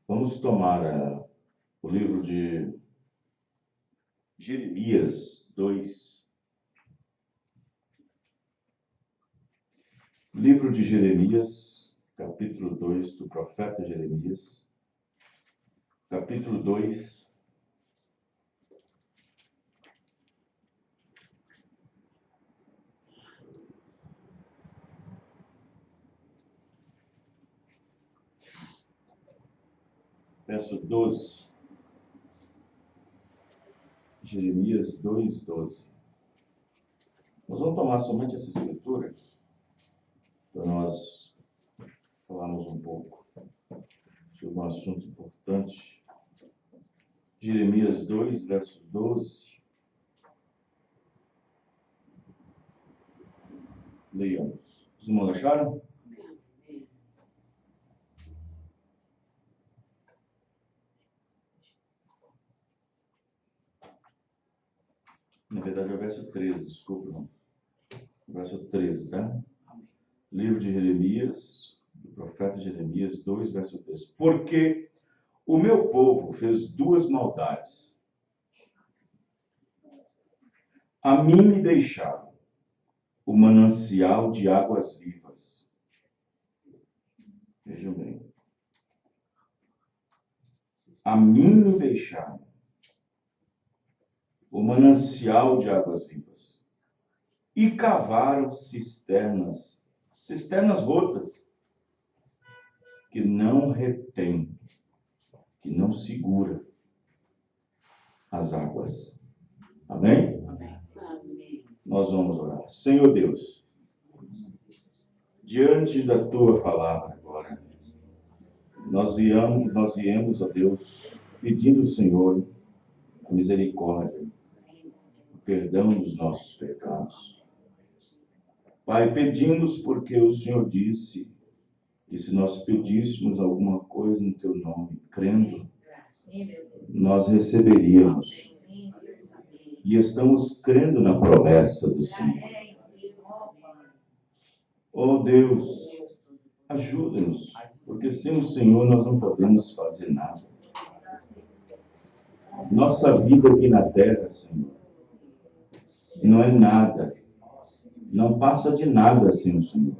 Vamos tomar o livro de Jeremias 2. Livro de Jeremias, capítulo 2, do profeta Jeremias. Capítulo 2. Verso 12. Jeremias 2, 12. Nós vamos tomar somente essa escritura para nós falarmos um pouco sobre um assunto importante. Jeremias 2, verso 12. Leiamos. Os irmãos acharam? Na verdade é o verso 13, desculpa, irmãos. Verso 13, tá? Livro de Jeremias, do profeta Jeremias 2, verso 13. Porque o meu povo fez duas maldades. A mim me deixaram o manancial de águas vivas. Vejam bem. A mim me deixaram o manancial de águas vivas. E cavaram cisternas rotas, que não retém, que não segura as águas. Amém? Amém. Nós vamos orar. Senhor Deus, diante da Tua palavra agora, nós viemos, ó Deus, pedindo ao Senhor a misericórdia, o perdão dos nossos pecados. Pai, pedimos porque o Senhor disse que se nós pedíssemos alguma coisa no Teu nome, crendo, nós receberíamos. E estamos crendo na promessa do Senhor. Oh Deus, ajuda-nos, porque sem o Senhor nós não podemos fazer nada. Nossa vida aqui na terra, Senhor, não é nada. Não passa de nada sem o Senhor.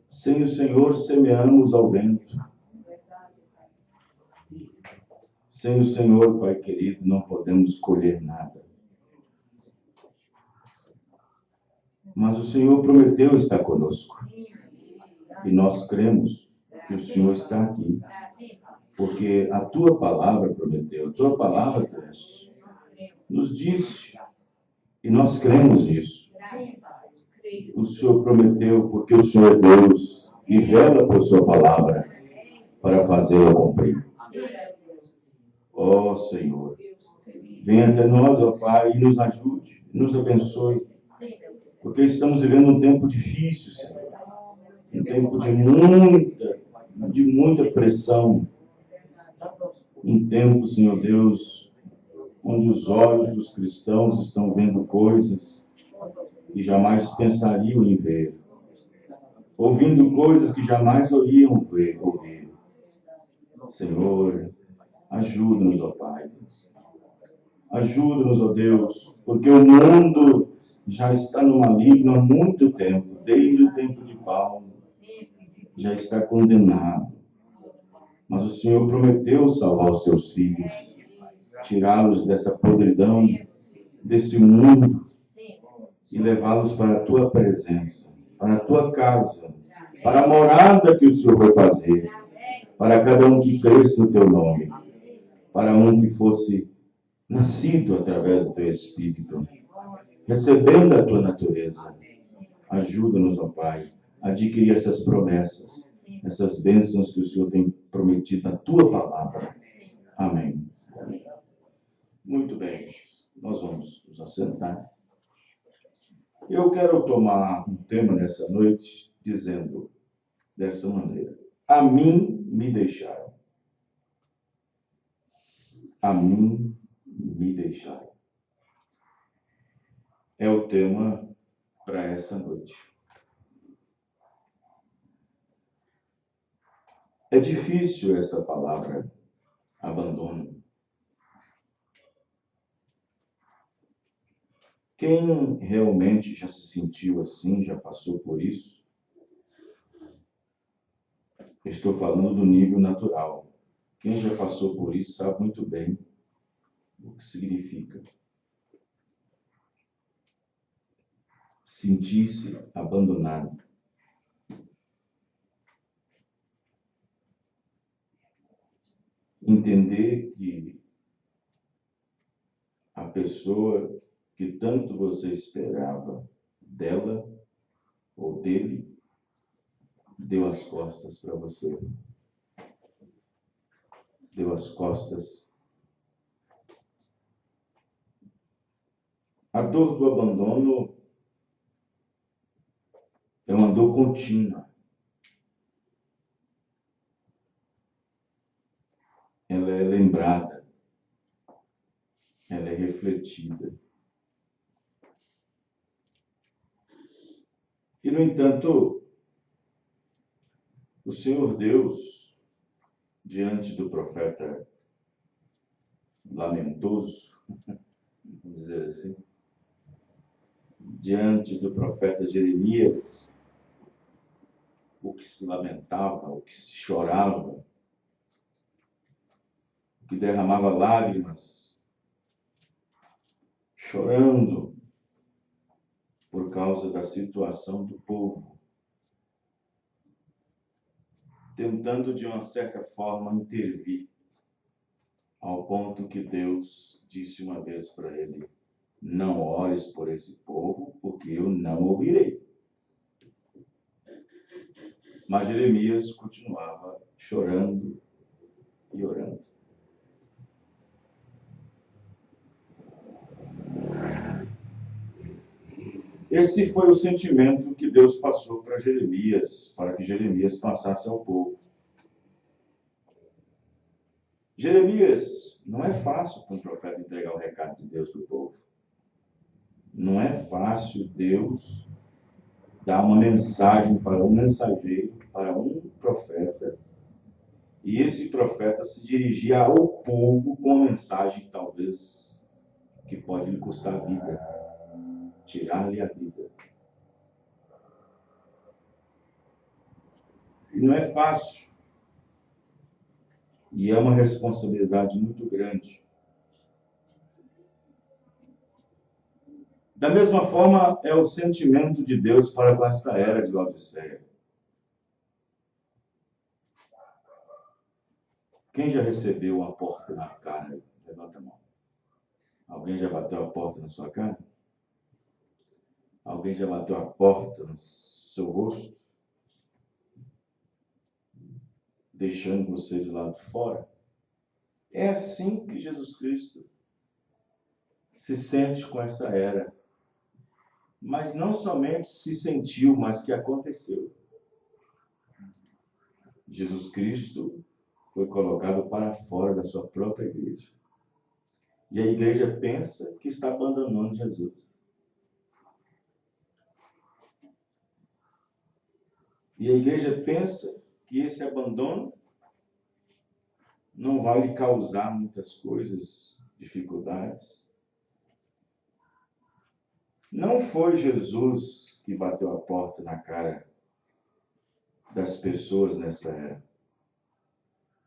Sem o Senhor, semeamos ao vento. Sem o Senhor, Pai querido, não podemos colher nada. Mas o Senhor prometeu estar conosco. E nós cremos que o Senhor está aqui. Porque a Tua palavra prometeu, a Tua palavra, Deus, nos disse. E nós cremos nisso. O Senhor prometeu porque o Senhor é Deus e vela por Sua palavra para fazê-la cumprir. Ó Senhor, venha até nós, ó Pai, e nos ajude, nos abençoe. Porque estamos vivendo um tempo difícil, Senhor. Um tempo de muita pressão. Um tempo, Senhor Deus, onde os olhos dos cristãos estão vendo coisas que jamais pensariam em ver. Ouvindo coisas que jamais iriam ouvir. Senhor, ajuda-nos, ó Pai. Ajuda-nos, ó Deus, porque o mundo já está no maligno há muito tempo, desde o tempo de Paulo. Já está condenado. Mas o Senhor prometeu salvar os teus filhos, tirá-los dessa podridão, desse mundo, e levá-los para a tua presença, para a tua casa, para a morada que o Senhor vai fazer, para cada um que cresce no teu nome, para um que fosse nascido através do teu Espírito, recebendo a tua natureza. Ajuda-nos, ó Pai, a adquirir essas promessas, essas bênçãos que o Senhor tem prometido na tua palavra. Amém. Muito bem, nós vamos nos assentar. Eu quero tomar um tema nessa noite dizendo dessa maneira: a mim me deixaram. A mim me deixaram. É o tema para essa noite. É difícil essa palavra, abandono. Quem realmente já se sentiu assim, já passou por isso? Estou falando do nível natural. Quem já passou por isso sabe muito bem o que significa sentir-se abandonado. Entender que a pessoa que tanto você esperava dela ou dele deu as costas para você. Deu as costas. A dor do abandono é uma dor contínua. Ela é lembrada. Ela é refletida. E, no entanto, o Senhor Deus, diante do profeta lamentoso, vamos dizer assim, diante do profeta Jeremias, o que se lamentava, o que se chorava, o que derramava lágrimas, chorando por causa da situação do povo, tentando de uma certa forma intervir, ao ponto que Deus disse uma vez para ele: não ores por esse povo, porque eu não ouvirei. Mas Jeremias continuava chorando e orando. Esse foi o sentimento que Deus passou para Jeremias, para que Jeremias passasse ao povo. Jeremias, não é fácil para um profeta entregar o recado de Deus para o povo. Não é fácil Deus dar uma mensagem para um mensageiro, para um profeta, e esse profeta se dirigir ao povo com uma mensagem, talvez, que pode lhe custar a vida, tirar-lhe a vida. E não é fácil. E é uma responsabilidade muito grande. Da mesma forma, é o sentimento de Deus para com esta era de Laodiceia. Quem já recebeu uma porta na cara? Levanta a mão. Alguém já bateu a porta na sua cara? Alguém já bateu a porta no seu rosto? Deixando você de lado de fora? É assim que Jesus Cristo se sente com essa era. Mas não somente se sentiu, mas que aconteceu. Jesus Cristo foi colocado para fora da sua própria igreja. E a igreja pensa que está abandonando Jesus. E a igreja pensa que esse abandono não vai lhe causar muitas coisas, dificuldades. Não foi Jesus que bateu a porta na cara das pessoas nessa era.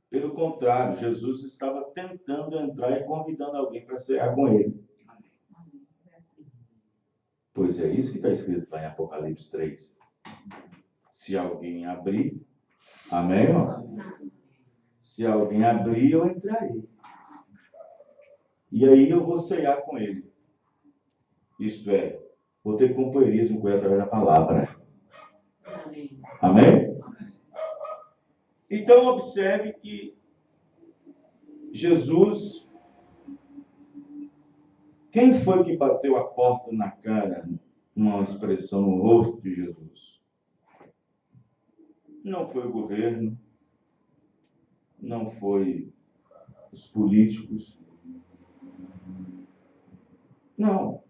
Pelo contrário, Jesus estava tentando entrar e convidando alguém para cear com ele. Pois é isso que está escrito lá em Apocalipse 3. Se alguém abrir, amém, irmãos? Se alguém abrir, eu entrarei. E aí eu vou cear com ele. Isto é, vou ter companheirismo com ele através da palavra. Amém? Então observe que Jesus, quem foi que bateu a porta na cara, uma expressão no rosto de Jesus? Não foi o governo, não foi os políticos, não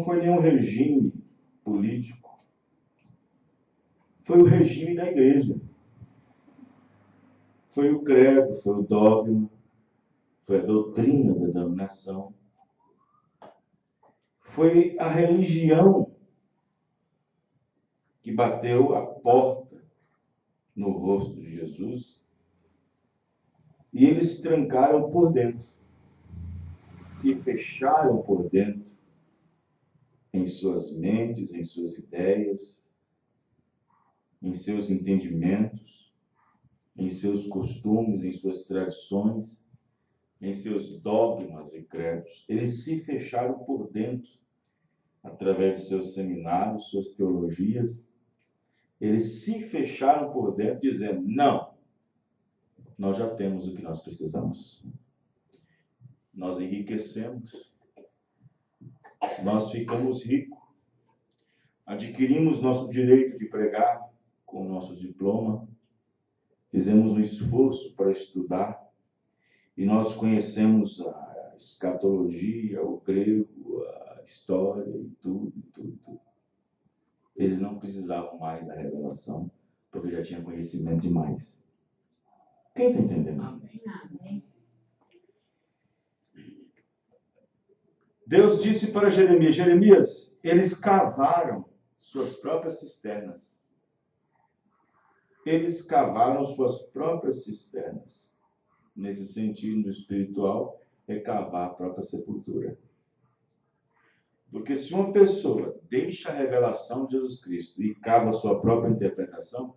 foi nenhum regime político, foi o regime da igreja. foi o credo, foi o dogma, foi a doutrina da denominação, foi a religião que bateu a porta no rosto de Jesus e eles se trancaram por dentro, se fecharam por dentro em suas mentes, em suas ideias, em seus entendimentos, em seus costumes, em suas tradições, em seus dogmas e credos. Eles se fecharam por dentro, através de seus seminários, suas teologias. Eles se fecharam por dentro, dizendo: não, nós já temos o que nós precisamos. Nós enriquecemos, nós ficamos ricos, adquirimos nosso direito de pregar com o nosso diploma, fizemos um esforço para estudar, e nós conhecemos a escatologia, o grego, a história e tudo. Eles não precisavam mais da revelação, porque já tinham conhecimento demais. Quem está entendendo? Amém. Deus disse para Jeremias: Jeremias, eles cavaram suas próprias cisternas. Eles cavaram suas próprias cisternas. Nesse sentido, no espiritual, é cavar a própria sepultura. Porque se uma pessoa deixa a revelação de Jesus Cristo e cava a sua própria interpretação,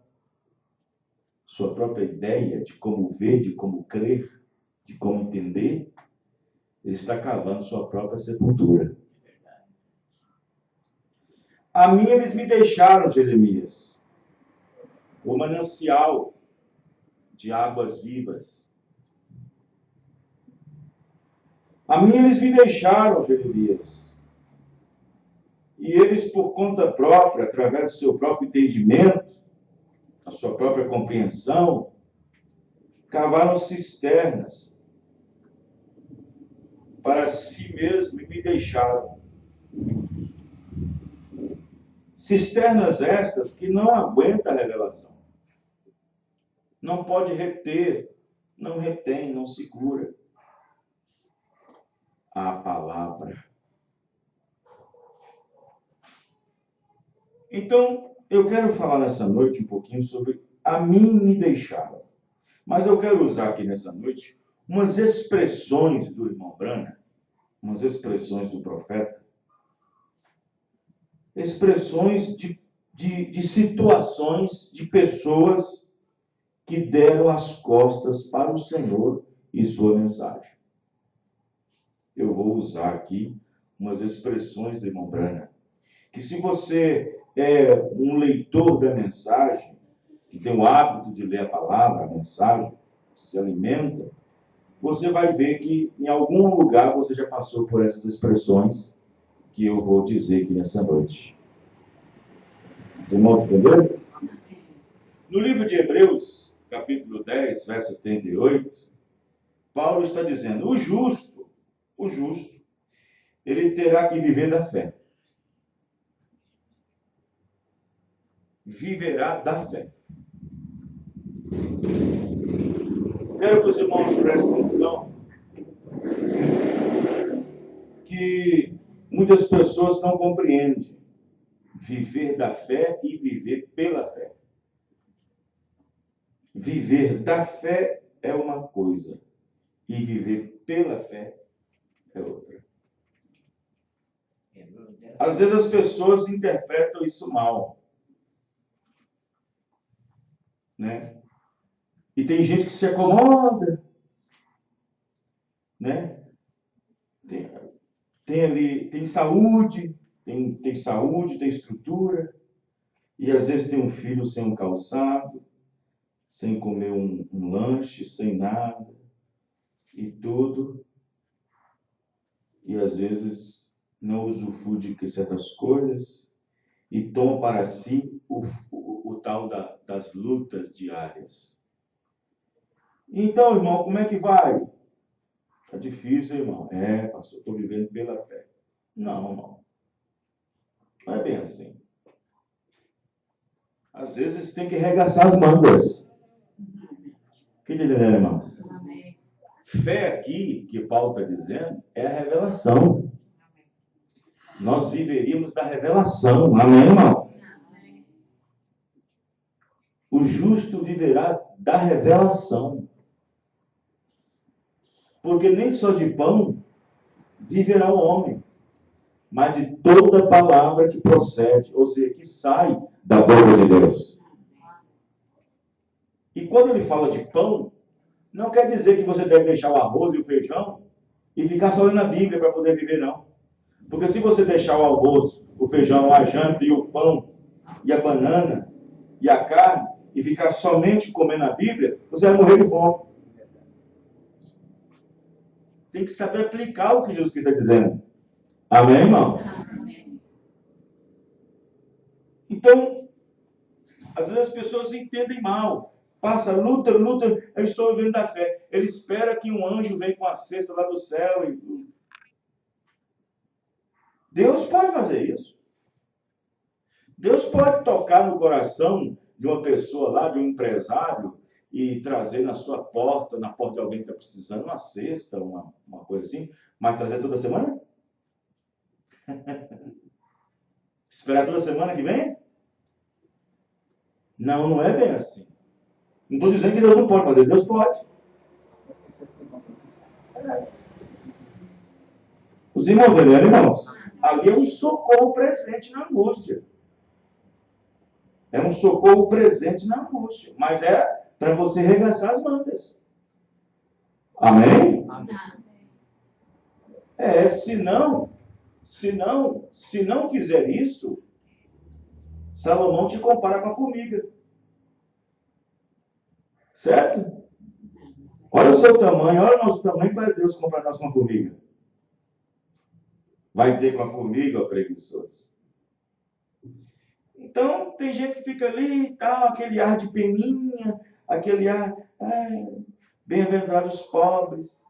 sua própria ideia de como ver, de como crer, de como entender, ele está cavando sua própria sepultura. A mim eles me deixaram, Jeremias, o manancial de águas vivas. A mim eles me deixaram, Jeremias. E eles, por conta própria, através do seu próprio entendimento, a sua própria compreensão, cavaram cisternas para si mesmo e me deixaram. Cisternas estas que não aguentam a revelação. Não pode reter, não retém, não segura a palavra. Então, eu quero falar nessa noite um pouquinho sobre a mim me deixaram. Mas eu quero usar aqui nessa noite umas expressões do irmão Branham, umas expressões do profeta, expressões de situações, de pessoas que deram as costas para o Senhor e sua mensagem. Eu vou usar aqui umas expressões do irmão Branham, que se você é um leitor da mensagem, que tem o hábito de ler a palavra, a mensagem, que se alimenta, você vai ver que em algum lugar você já passou por essas expressões que eu vou dizer aqui nessa noite. Os irmãos entenderam? No livro de Hebreus, capítulo 10, verso 38, Paulo está dizendo: o justo, ele terá que viver da fé. Viverá da fé. Quero que os irmãos prestem atenção que muitas pessoas não compreendem viver da fé e viver pela fé. Viver da fé é uma coisa e viver pela fé é outra. Às vezes as pessoas interpretam isso mal, né? E tem gente que se acomoda, né? Tem saúde, tem saúde, tem estrutura, e às vezes tem um filho sem um calçado, sem comer um lanche, sem nada, e tudo, e às vezes não usufrui de certas coisas, e toma para si o tal das lutas diárias. Então, irmão, como é que vai? Está difícil, irmão. Pastor, estou vivendo pela fé. Não, irmão. Não é bem assim. Às vezes tem que arregaçar as mangas. Que entendendo, irmãos? Amém. Fé aqui, que Paulo está dizendo, é a revelação. Nós viveríamos da revelação. Amém, irmãos? Amém. O justo viverá da revelação. Porque nem só de pão viverá o homem, mas de toda palavra que procede, ou seja, que sai da boca de Deus. E quando ele fala de pão, não quer dizer que você deve deixar o arroz e o feijão e ficar só lendo a Bíblia para poder viver, não. Porque se você deixar o arroz, o feijão, a janta e o pão, e a banana, e a carne, e ficar somente comendo a Bíblia, você vai morrer de fome. Tem que saber aplicar o que Jesus está dizendo. Amém, irmão? Amém. Então, às vezes as pessoas entendem mal. Passa, luta, eu estou vivendo da fé. Ele espera que um anjo venha com a cesta lá do céu. Deus pode fazer isso. Deus pode tocar no coração de uma pessoa lá, de um empresário, e trazer na sua porta, na porta de alguém que está precisando, uma cesta, uma coisa assim, mas trazer toda semana? Esperar toda semana que vem? Não, não é bem assim. Não estou dizendo que Deus não pode fazer, Deus pode. Os irmãos, irmãos, ali é um socorro presente na angústia. É um socorro presente na angústia. Mas é para você regaçar as mangas. Amém? Amém. Se não fizer isso, Salomão te compara com a formiga. Certo? Olha o seu tamanho, olha o nosso tamanho para Deus comparar nós com uma formiga. Vai ter com a formiga, ó preguiçoso. Então, tem gente que fica ali e tal, aquele ar de peninha, aquele ar, bem-aventurados os pobres.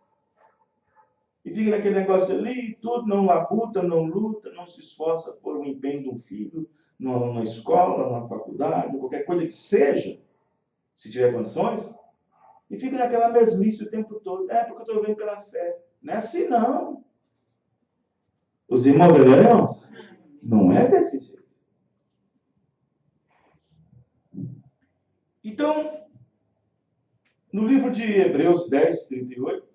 E fica naquele negócio ali, tudo, não labuta, não luta, não se esforça por um empenho de um filho, numa escola, numa faculdade, qualquer coisa que seja, se tiver condições, e fica naquela mesmice o tempo todo. Porque eu estou vendo pela fé. Não é assim, não. Os irmãos, irmãos, não é desse jeito. Então, no livro de Hebreus 10, 38,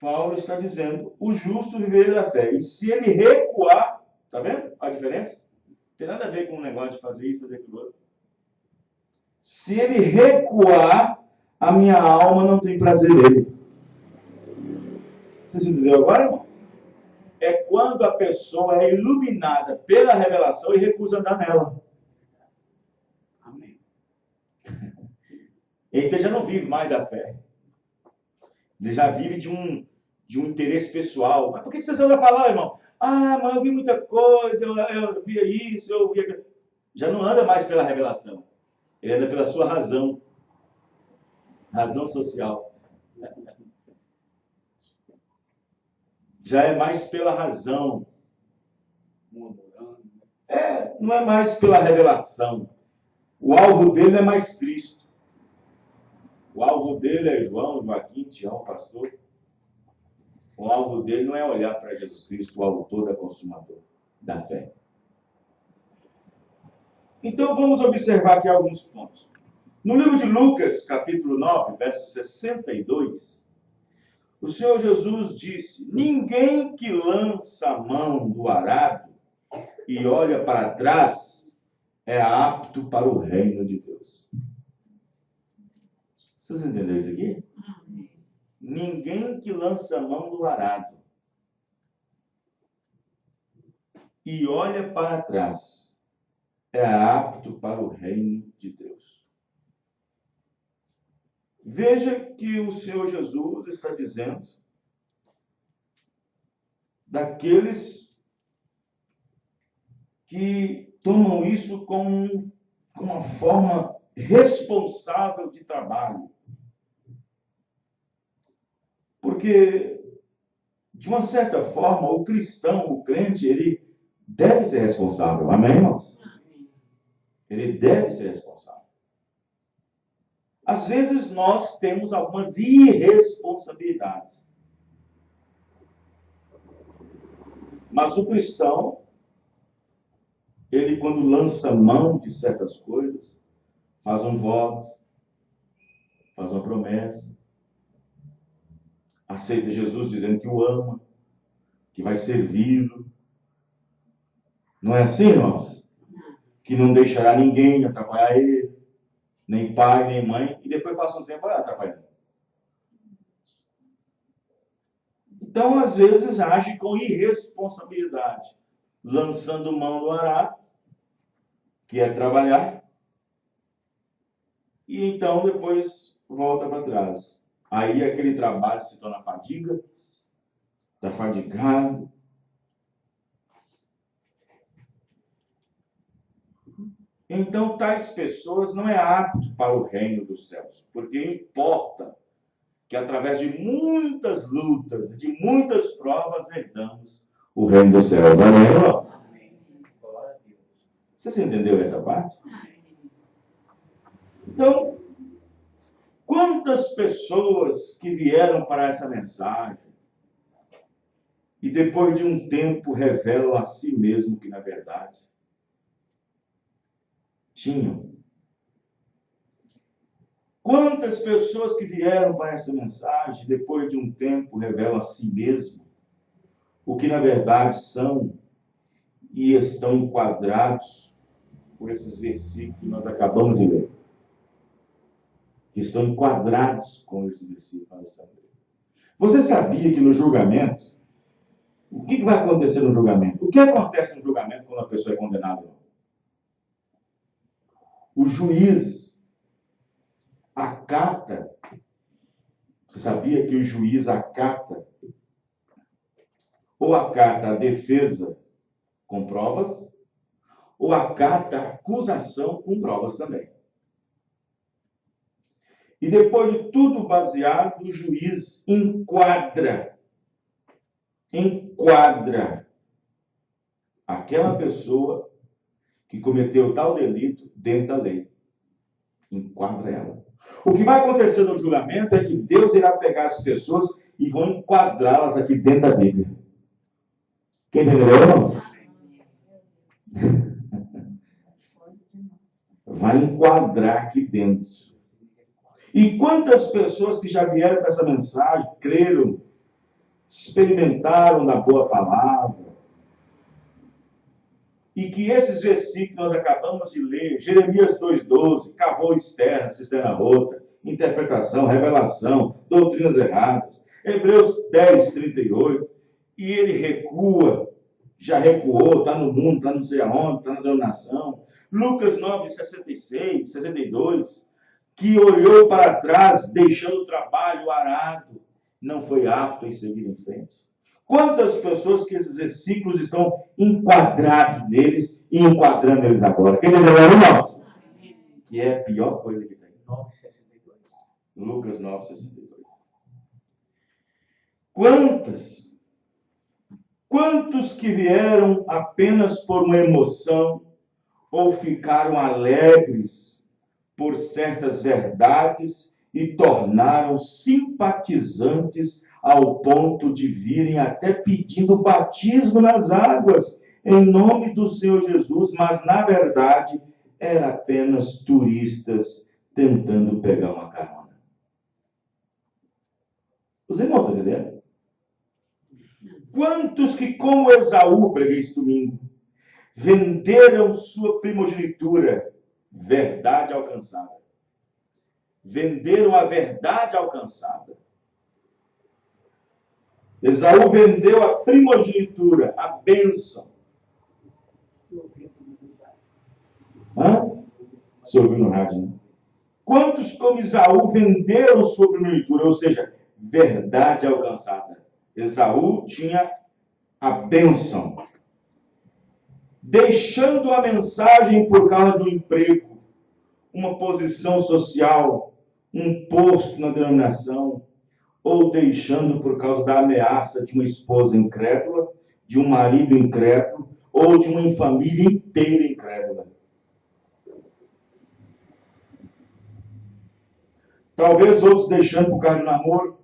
Paulo está dizendo, o justo viverá da fé. E se ele recuar, tá vendo a diferença? Não tem nada a ver com o negócio de fazer isso, fazer aquilo outro. Se ele recuar, a minha alma não tem prazer nele. Você se entendeu agora, irmão? É quando a pessoa é iluminada pela revelação e recusa andar nela. Amém. Então já não vive mais da fé. Ele já vive de um interesse pessoal. Mas por que você saiu da palavra, irmão? Mas eu vi muita coisa, eu via isso, eu via... Já não anda mais pela revelação. Ele anda pela sua razão. Razão social. Já é mais pela razão. Não é mais pela revelação. O alvo dele não é mais Cristo. O alvo dele é João, Joaquim, Tião, pastor. O alvo dele não é olhar para Jesus Cristo, o autor da consumador da fé. Então vamos observar aqui alguns pontos. No livro de Lucas, capítulo 9, verso 62, o Senhor Jesus disse: ninguém que lança a mão do arado e olha para trás é apto para o reino de Deus. Vocês entenderam isso aqui? Ninguém que lança a mão do arado e olha para trás é apto para o reino de Deus. Veja que o Senhor Jesus está dizendo daqueles que tomam isso como uma forma responsável de trabalho. Porque, de uma certa forma, o cristão, o crente, ele deve ser responsável. Amém, irmãos? Ele deve ser responsável. Às vezes nós temos algumas irresponsabilidades. Mas o cristão, ele quando lança mão de certas coisas, faz um voto, faz uma promessa, aceita Jesus dizendo que o ama, que vai servi-lo. Não é assim, irmãos? Que não deixará ninguém atrapalhar ele, nem pai, nem mãe, e depois passa um tempo vai atrapalhando. Então, às vezes, age com irresponsabilidade, lançando mão do arado, que é trabalhar, e então depois volta para trás. Aí aquele trabalho se torna fadiga, está fadigado. Então, tais pessoas não é apto para o reino dos céus, porque importa que através de muitas lutas, de muitas provas, herdamos o reino dos céus. Amém, irmão? Você entendeu essa parte? Então, quantas pessoas que vieram para essa mensagem e depois de um tempo revelam a si mesmo que, na verdade, tinham. Quantas pessoas que vieram para essa mensagem, depois de um tempo, revelam a si mesmo o que na verdade são e estão enquadrados por esses versículos que nós acabamos de ler. Que estão enquadrados com esses versículos. Você sabia que no julgamento, o que vai acontecer no julgamento? O que acontece no julgamento quando a pessoa é condenada? O juiz acata. Você sabia que o juiz acata ou acata a defesa com provas, ou acata a acusação com provas também. E depois de tudo baseado, o juiz enquadra aquela pessoa que cometeu tal delito dentro da lei. Enquadra ela. O que vai acontecer no julgamento é que Deus irá pegar as pessoas e vão enquadrá-las aqui dentro da Bíblia. Quem entendeu, irmãos? Vai enquadrar aqui dentro. E quantas pessoas que já vieram para essa mensagem, creram, experimentaram da boa palavra, e que esses versículos nós acabamos de ler, Jeremias 2,12, cavou externa, cisterna rota, interpretação, revelação, doutrinas erradas, Hebreus 10,38, e ele recua, já recuou, está no mundo, está não sei aonde, está na dominação, Lucas 9,66, 62, que olhou para trás, deixando o trabalho arado, não foi apto em seguir em frente. Quantas pessoas que esses versículos estão enquadrados neles e enquadrando eles agora? Quem entendeu, irmãos? Que é a pior coisa que tem. 9,62. Lucas 9,62. Quantos que vieram apenas por uma emoção ou ficaram alegres por certas verdades e tornaram simpatizantes ao ponto de virem até pedindo batismo nas águas, em nome do Senhor Jesus, mas na verdade eram apenas turistas tentando pegar uma carona. Os irmãos estão entendendo? Quantos que, como Esaú, preguei esse domingo, venderam sua primogenitura, verdade alcançada. Venderam a verdade alcançada. Esaú vendeu a primogenitura, a bênção. Você ouviu no rádio, né? Quantos como Esaú venderam sua primogenitura, ou seja, verdade alcançada? Esaú tinha a bênção. Deixando a mensagem por causa de um emprego, uma posição social, um posto na denominação, ou deixando por causa da ameaça de uma esposa incrédula, de um marido incrédulo, ou de uma família inteira incrédula. Talvez outros deixando por causa de namoro,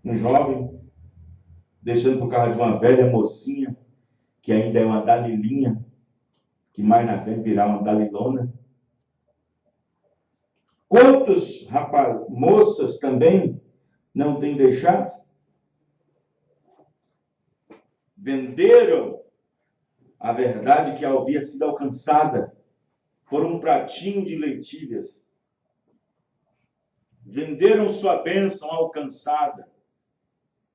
um jovem, deixando por causa de uma velha mocinha, que ainda é uma Dalilinha, que mais na frente virá uma Dalilona. Quantos moças também não têm deixado? Venderam a verdade que havia sido alcançada por um pratinho de lentilhas. Venderam sua bênção alcançada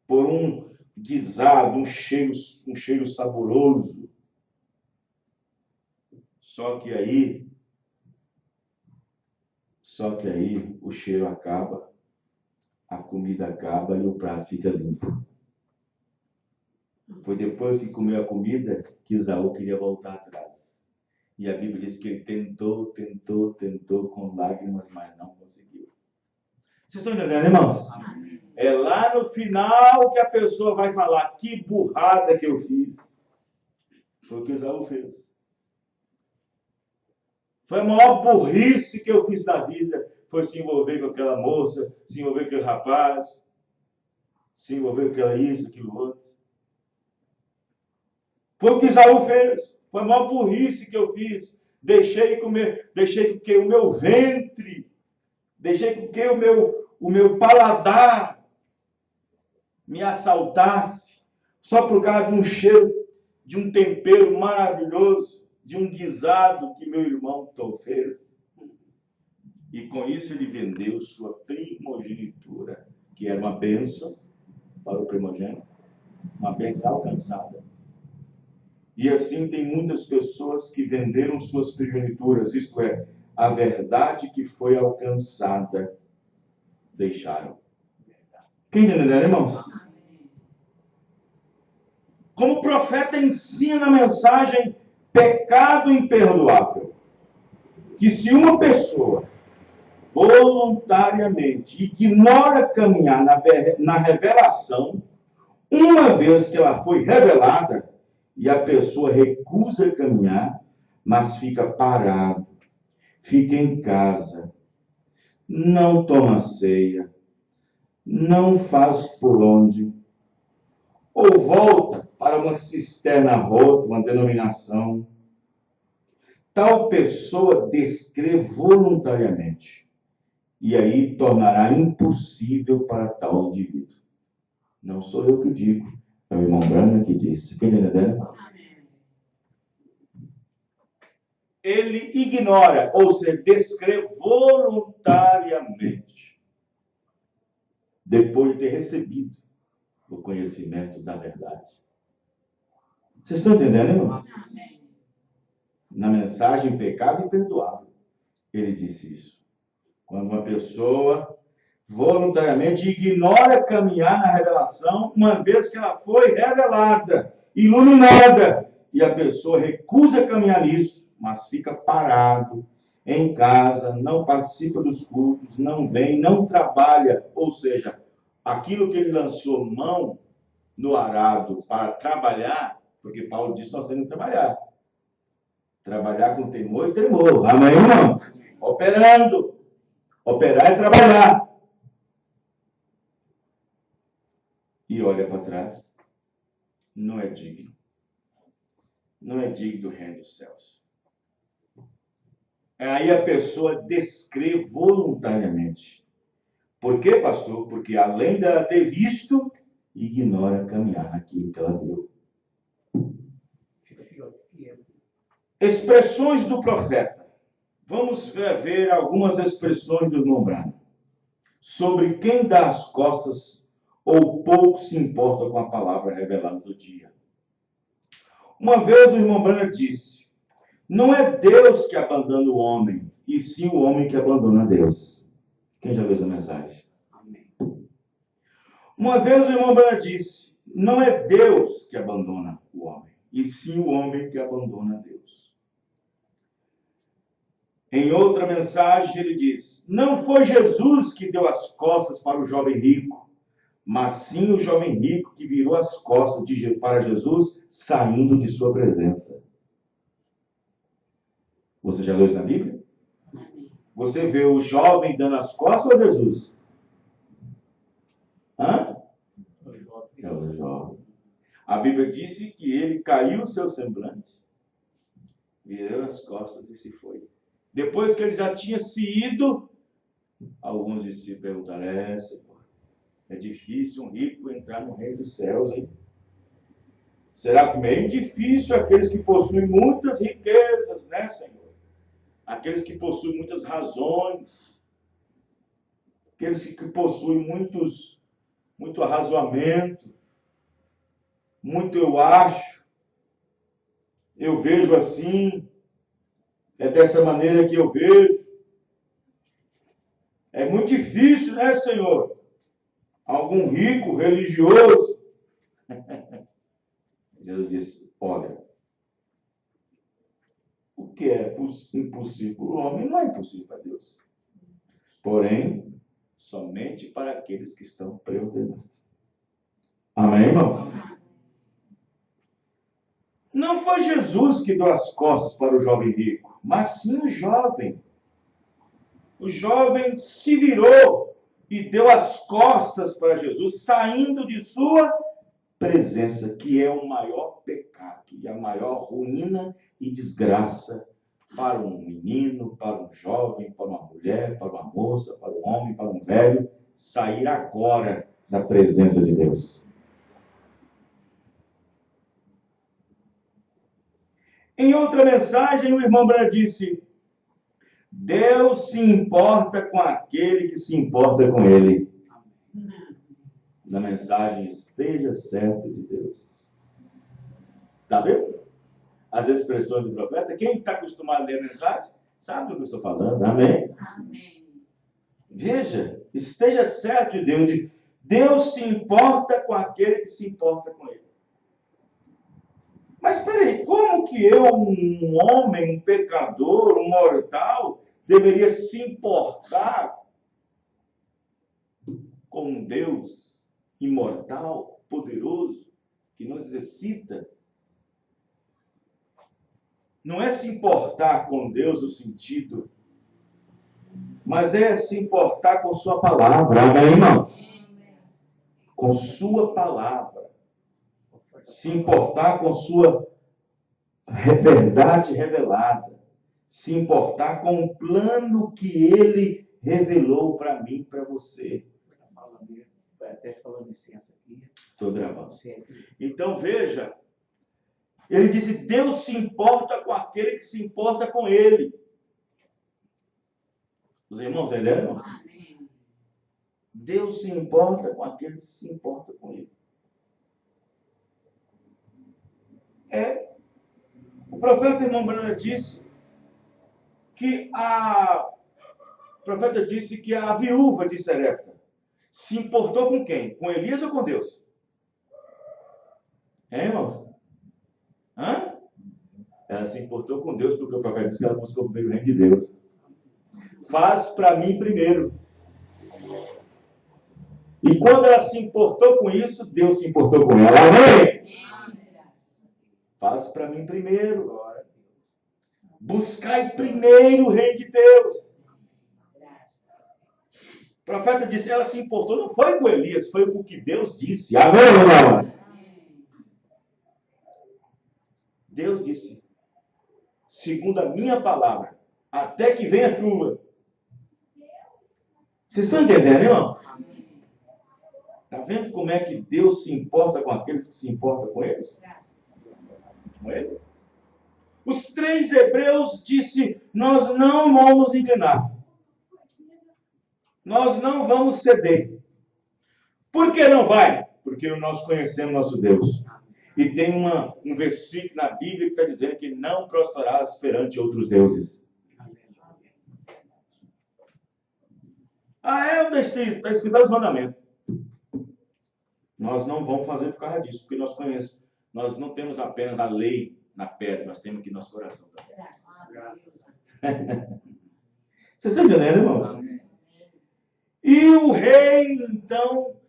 por um guisado, um cheiro saboroso. Só que aí o cheiro acaba, a comida acaba e o prato fica limpo. Foi depois que comeu a comida que Esaú queria voltar atrás. E a Bíblia diz que ele tentou com lágrimas, mas não conseguiu. Vocês estão entendendo, irmãos? Amém. É lá no final que a pessoa vai falar: que burrada que eu fiz. Foi o que Esaú fez. Foi a maior burrice que eu fiz na vida. Foi se envolver com aquela moça, se envolver com aquele rapaz, se envolver com aquela isso, aquilo outro. Foi o que Esaú fez. Foi a maior burrice que eu fiz. Deixei que o meu ventre, deixei que o meu paladar me assaltasse, só por causa de um cheiro, de um tempero maravilhoso, de um guisado que meu irmão fez. E com isso ele vendeu sua primogenitura, que era uma bênção para o primogênito, uma bênção alcançada. E assim tem muitas pessoas que venderam suas primeirituras, isto é, a verdade que foi alcançada, deixaram. Quem entendeu, irmãos? Como o profeta ensina a mensagem pecado imperdoável, que se uma pessoa voluntariamente ignora caminhar na revelação, uma vez que ela foi revelada, e a pessoa recusa caminhar, mas fica parado, fica em casa, não toma ceia, não faz por onde, ou volta para uma cisterna rota, uma denominação. Tal pessoa descrê voluntariamente, e aí tornará impossível para tal indivíduo. Não sou eu que digo, é o irmão Branham que disse. Quem entendeu? Ele ignora, ou seja, descreve voluntariamente, depois de ter recebido o conhecimento da verdade. Vocês estão entendendo, irmãos? Na mensagem Pecado Imperdoável, ele disse isso. Quando uma pessoa voluntariamente ignora caminhar na revelação, uma vez que ela foi revelada, iluminada, e a pessoa recusa caminhar nisso, mas fica parado em casa, não participa dos cultos, não vem, não trabalha, ou seja, aquilo que ele lançou mão no arado para trabalhar, porque Paulo disse que nós temos que trabalhar. Trabalhar com temor e tremor. Amém, irmão? Operando. Operar é trabalhar. E olha para trás, não é digno. Não é digno do reino dos céus. Aí a pessoa descrê voluntariamente. Por quê, pastor? Porque além dela ter visto, ignora caminhar naquilo que ela viu. Expressões do profeta. Vamos ver algumas expressões do irmão Branham. Sobre quem dá as costas ou pouco se importa com a palavra revelada do dia. Uma vez o irmão Branham disse: não é Deus que abandona o homem, e sim o homem que abandona Deus. Quem já viu essa mensagem? Amém. Uma vez o irmão Branham disse: não é Deus que abandona o homem, e sim o homem que abandona Deus. Em outra mensagem ele diz: não foi Jesus que deu as costas para o jovem rico, mas sim o jovem rico que virou as costas para Jesus, saindo de sua presença. Você já leu isso na Bíblia? Você vê o jovem dando as costas ou Jesus? Hã? É o jovem. A Bíblia disse que ele caiu o seu semblante, virou as costas e se foi. Depois que ele já tinha se ido, alguns discípulos perguntaram, Senhor, é difícil um rico entrar no reino dos céus, hein? Será que é difícil aqueles que possuem muitas riquezas, né, Senhor? Aqueles que possuem muitas razões, aqueles que possuem muito arrazoamento, muito eu acho, eu vejo assim, é dessa maneira que eu vejo. É muito difícil, né, Senhor? Algum rico, religioso. Jesus disse, olha, o que é impossível para o homem não é impossível para Deus. Porém, somente para aqueles que estão preordenados. Amém, irmãos? Não foi Jesus que deu as costas para o jovem rico, mas sim o jovem. O jovem se virou e deu as costas para Jesus, saindo de sua presença, que é o maior pecado e a maior ruína e desgraça para um menino, para um jovem, para uma mulher, para uma moça, para um homem, para um velho, sair agora da presença de Deus. Em outra mensagem, o irmão Branham disse, Deus se importa com aquele que se importa com ele. Na mensagem, esteja certo de Deus. Está vendo? As expressões do profeta. Quem está acostumado a ler a mensagem, sabe do que eu estou falando. Amém? Amém. Veja, esteja certo de Deus. Deus se importa com aquele que se importa com ele. Mas espera aí, como que eu, um homem, um pecador, um mortal, deveria se importar com um Deus imortal, poderoso, que nos excita? Não é se importar com Deus no sentido, mas é se importar com sua palavra. Amém, irmão? Com sua palavra. Se importar com sua verdade revelada. Se importar com o plano que ele revelou para mim e para você. Até falando licença aqui. Estou gravando. Então veja, ele disse, Deus se importa com aquele que se importa com ele. Os irmãos entenderam? Amém. Deus se importa com aquele que se importa com ele. O profeta irmão Branham disse que a viúva de Sarepta se importou com quem? Com Elias ou com Deus? Hein, irmãos? Hã? Ela se importou com Deus porque o profeta disse que ela buscou o primeiro reino de Deus. Faz para mim primeiro. E quando ela se importou com isso, Deus se importou com ela. Amém? Faz para mim primeiro. Buscai primeiro o reino de Deus. O profeta disse, ela se importou, não foi com Elias, foi com o que Deus disse. Amém, irmão? Deus disse, segundo a minha palavra, até que venha a chuva. Vocês estão entendendo, irmão? Está vendo como é que Deus se importa com aqueles que se importam com eles? Com ele? Os 3 hebreus disse, nós não vamos inclinar. Nós não vamos ceder. Por que não vai? Porque nós conhecemos nosso Deus. E tem um versículo na Bíblia que está dizendo que não prostrarás perante outros deuses. Está escrito nos mandamentos. Nós não vamos fazer por causa disso, porque nós conhecemos. Nós não temos apenas a lei na pedra, nós temos aqui no nosso coração também. Vocês estão entendendo, irmãos? E o rei, então,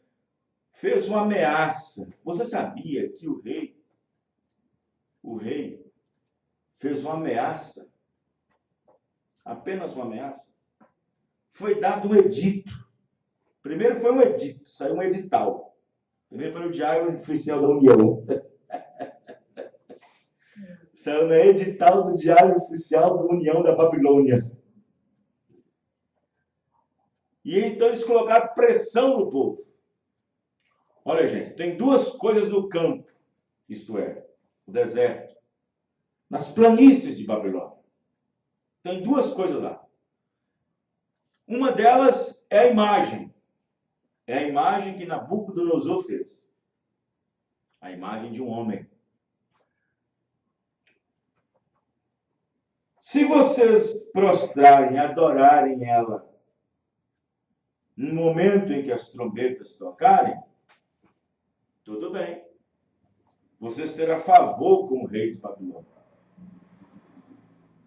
fez uma ameaça. Você sabia que o rei fez uma ameaça? Apenas uma ameaça? foi dado um edito. Primeiro foi um edito, saiu um edital. Primeiro foi o Diário Oficial da União. Saiu no edital do Diário Oficial da União da Babilônia. E então eles colocaram pressão no povo. Olha, gente, tem duas coisas no campo, isto é, o deserto, nas planícies de Babilônia. Tem duas coisas lá. Uma delas é a imagem. É a imagem que Nabucodonosor fez. A imagem de um homem. Se vocês prostrarem, adorarem ela, no momento em que as trombetas tocarem, tudo bem. Vocês terão favor com o rei de Babilônia.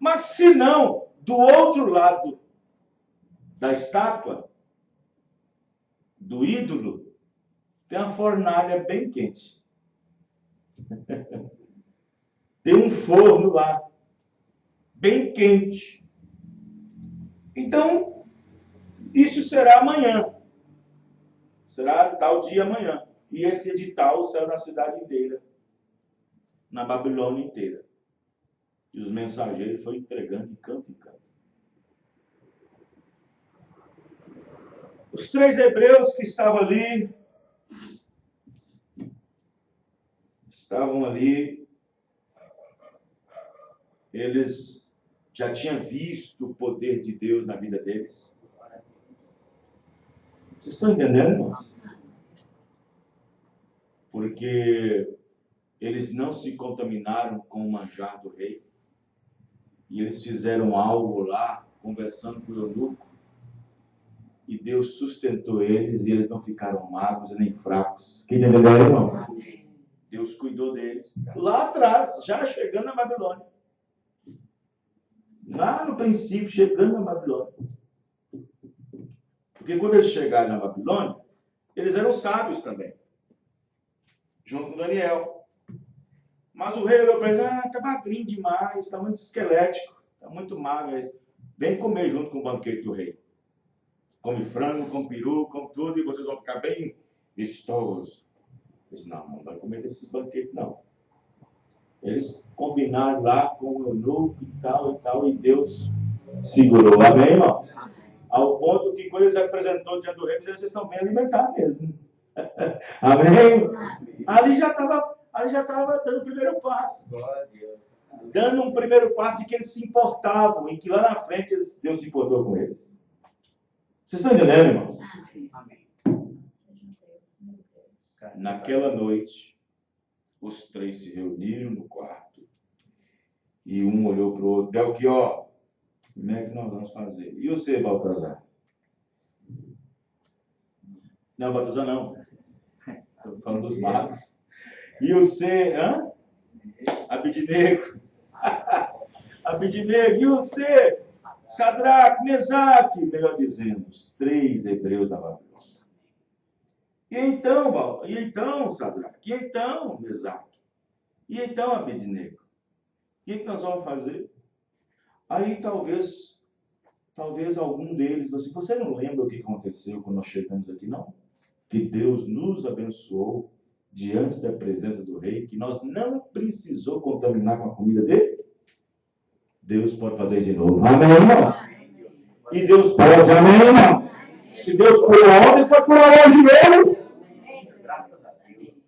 Mas se não, do outro lado da estátua, do ídolo, tem uma fornalha bem quente. Tem um forno lá, bem quente. Então, isso será amanhã. Será tal dia amanhã. E esse edital saiu na cidade inteira, na Babilônia inteira. E os mensageiros foram entregando de canto em canto. Os 3 hebreus que estavam ali, eles já tinham visto o poder de Deus na vida deles. Vocês estão entendendo, irmãos? Porque eles não se contaminaram com o manjar do rei. E eles fizeram algo lá, conversando com o eunuco. E Deus sustentou eles e eles não ficaram magros e nem fracos. Quem entendeu, irmão? Deus cuidou deles. Lá atrás, já chegando na Babilônia. Lá no princípio, chegando na Babilônia. Porque quando eles chegaram na Babilônia, eles eram sábios também. Junto com Daniel. Mas o rei olhou para eles, está magrinho demais, está muito esquelético, está muito magro. Vem comer junto com o banquete do rei. Come frango, come peru, come tudo, e vocês vão ficar bem vistosos. Eles, não vai comer desses banquetes, não. Eles combinaram lá com o eunuco e tal, e Deus segurou. Amém, irmãos? Ao ponto que quando eles apresentou diante do rei, vocês estão bem alimentados mesmo. Amém? Ali já estava dando o primeiro passo. Dando um primeiro passo de que eles se importavam, e que lá na frente Deus se importou com eles. Vocês estão entendendo, irmãos? Amém. Naquela noite, os 3 se reuniram no quarto. E um olhou para o outro. Belchior, como é que nós vamos fazer? E você, Baltazar? Não, Baltazar não. Estou falando dos magos. E você, Abidnego. Abidnego. E você, Sadraque, Mesaque, melhor dizendo, os 3 hebreus da Babilônia. E então, Sadraque, e então, Mesaque, e então, Abidnego, o que nós vamos fazer? Aí talvez algum deles, assim, você não lembra o que aconteceu quando nós chegamos aqui, não? Que Deus nos abençoou diante da presença do rei, que nós não precisou contaminar com a comida dele? Deus pode fazer de novo. Amém, irmão? E Deus pode, amém, irmão? Se Deus curou ontem, pode curar hoje de novo. Graças a Deus.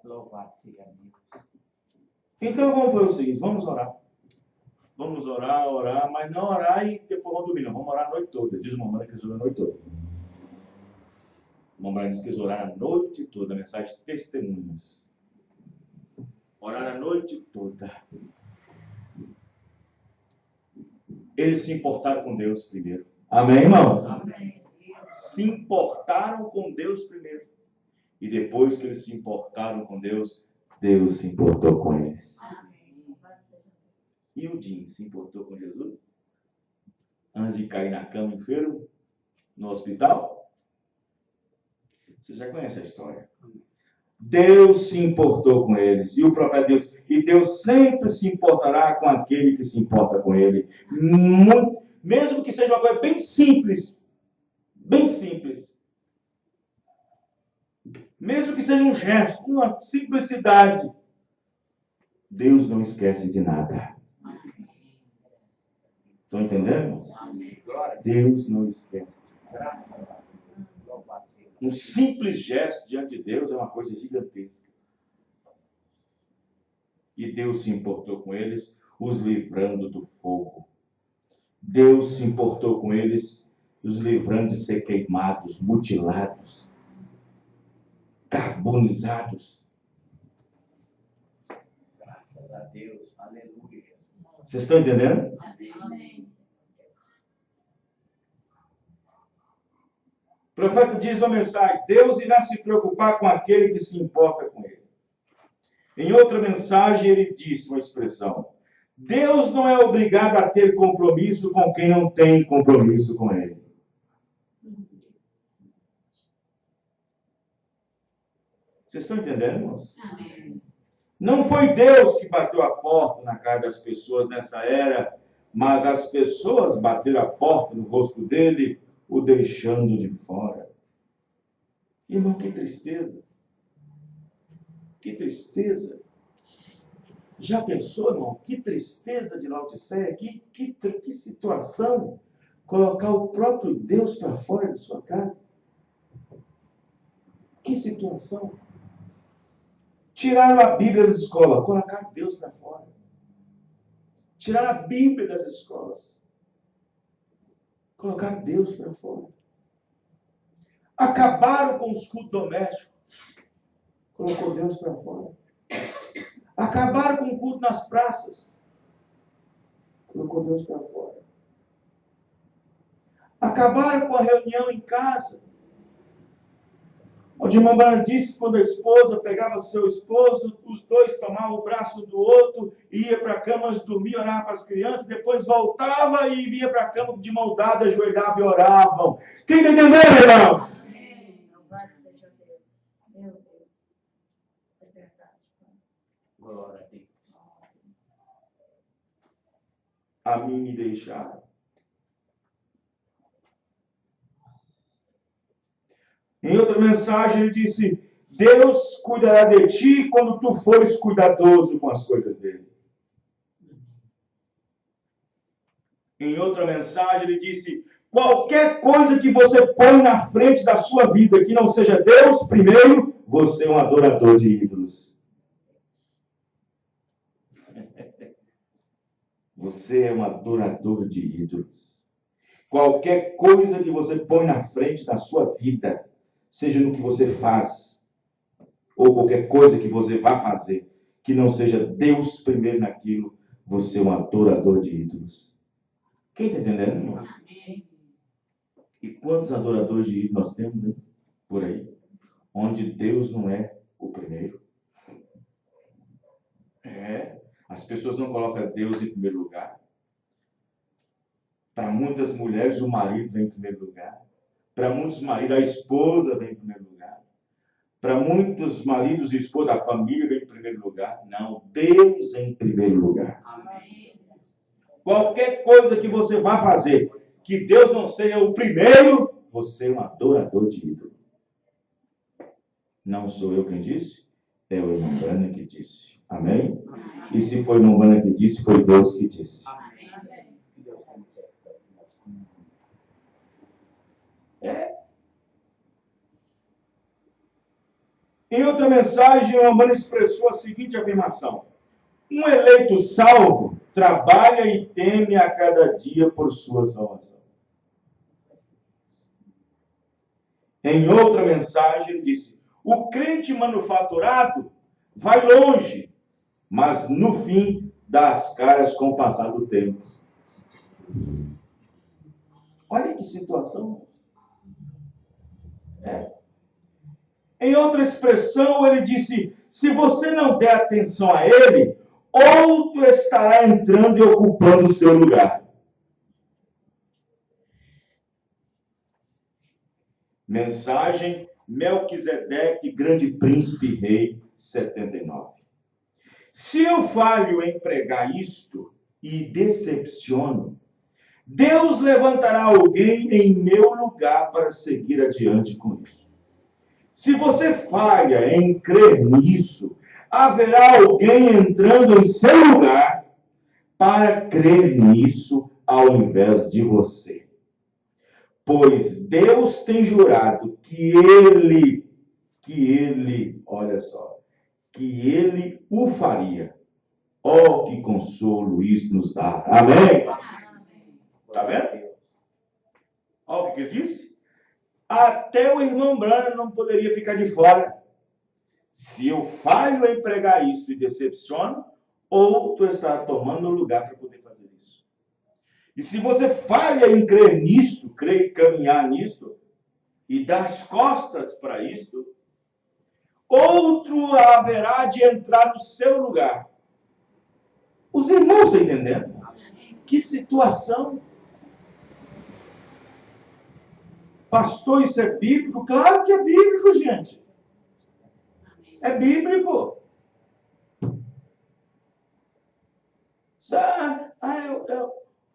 Louvado seja Deus. Então vamos fazer o seguinte, vamos orar. Vamos orar, mas não orar e depois vamos dormir, não. Vamos orar a noite toda. Diz uma mãe que eles oram a noite toda. Uma mãe diz que eles oraram a noite toda, a mensagem de testemunhas. Orar a noite toda. Eles se importaram com Deus primeiro. Amém, irmãos? Amém. Se importaram com Deus primeiro. E depois que eles se importaram com Deus, Deus se importou com eles. E o Jim se importou com Jesus? Antes de cair na cama enfermo, no hospital? Você já conhece a história. Deus se importou com eles. E o profeta Deus, e Deus sempre se importará com aquele que se importa com ele. Mesmo que seja uma coisa bem simples. Bem simples. Mesmo que seja um gesto, uma simplicidade. Deus não esquece de nada. Estão entendendo? Deus não esquece de nada. Um simples gesto diante de Deus é uma coisa gigantesca. E Deus se importou com eles, os livrando do fogo. Deus se importou com eles, os livrando de ser queimados, mutilados, carbonizados. Graças a Deus. Aleluia. Vocês estão entendendo? Amém. O profeta diz na mensagem: Deus irá se preocupar com aquele que se importa com ele. Em outra mensagem, ele disse uma expressão: Deus não é obrigado a ter compromisso com quem não tem compromisso com ele. Vocês estão entendendo, irmãos? Amém. Não foi Deus que bateu a porta na cara das pessoas nessa era, mas as pessoas bateram a porta no rosto dele, o deixando de fora. Irmão, que tristeza. Que tristeza. Já pensou, irmão? Que tristeza de Laodiceia. Que situação. Colocar o próprio Deus para fora de sua casa. Que situação. Tiraram a Bíblia das escolas. Colocar Deus para fora. Tiraram a Bíblia das escolas. Colocar Deus para fora. Acabaram com os cultos domésticos. Colocou Deus para fora. Acabaram com o culto nas praças. Colocou Deus para fora. Acabaram com a reunião em casa. Onde o irmão Branham disse que quando a esposa pegava seu esposo, os dois tomavam o braço do outro, ia para a cama antes de dormir, orava para as crianças, depois voltava e ia para a cama de mão dada, ajoelhava e oravam. Quem está entendendo, irmão? Amém. Louvado seja Deus. Meu Deus. É verdade. Glória a Deus. A mim me deixaram. Em outra mensagem ele disse: Deus cuidará de ti quando tu fores cuidadoso com as coisas dele. Em outra mensagem ele disse: qualquer coisa que você põe na frente da sua vida que não seja Deus primeiro, você é um adorador de ídolos. Você é um adorador de ídolos. Qualquer coisa que você põe na frente da sua vida, seja no que você faz, ou qualquer coisa que você vá fazer, que não seja Deus primeiro naquilo, você é um adorador de ídolos. Quem está entendendo, irmãos? Amém. E quantos adoradores de ídolos nós temos, hein? Por aí? Onde Deus não é o primeiro. As pessoas não colocam Deus em primeiro lugar. Para muitas mulheres, o marido vem em primeiro lugar. Para muitos maridos, a esposa vem em primeiro lugar. Para muitos maridos e esposas, a família vem em primeiro lugar. Não, Deus em primeiro lugar. Amém. Qualquer coisa que você vá fazer, que Deus não seja o primeiro, você é um adorador de ídolo. Não sou eu quem disse, é o irmão Branham que disse. Amém? E se foi o irmão Branham que disse, foi Deus que disse. Amém. Em outra mensagem, o irmão Branham expressou a seguinte afirmação: um eleito salvo trabalha e teme a cada dia por sua salvação. Em outra mensagem, ele disse: o crente manufaturado vai longe, mas no fim dá as caras com o passar do tempo. Olha que situação. Em outra expressão, ele disse: se você não der atenção a ele, outro estará entrando e ocupando o seu lugar. Mensagem Melquisedeque, grande príncipe rei, 79. Se eu falho em pregar isto e decepciono, Deus levantará alguém em meu lugar para seguir adiante com isso. Se você falha em crer nisso, haverá alguém entrando em seu lugar para crer nisso ao invés de você. Pois Deus tem jurado que olha só, que ele o faria. Oh, que consolo isso nos dá. Amém? Está vendo? Olha o que ele disse. Até o irmão Branham não poderia ficar de fora. Se eu falho em pregar isso e decepciono, outro está tomando o lugar para poder fazer isso. E se você falha em crer nisto, crer e caminhar nisto, e dar as costas para isto, outro haverá de entrar no seu lugar. Os irmãos estão entendendo? Que situação. Pastor, isso é bíblico? Claro que é bíblico, gente. É bíblico.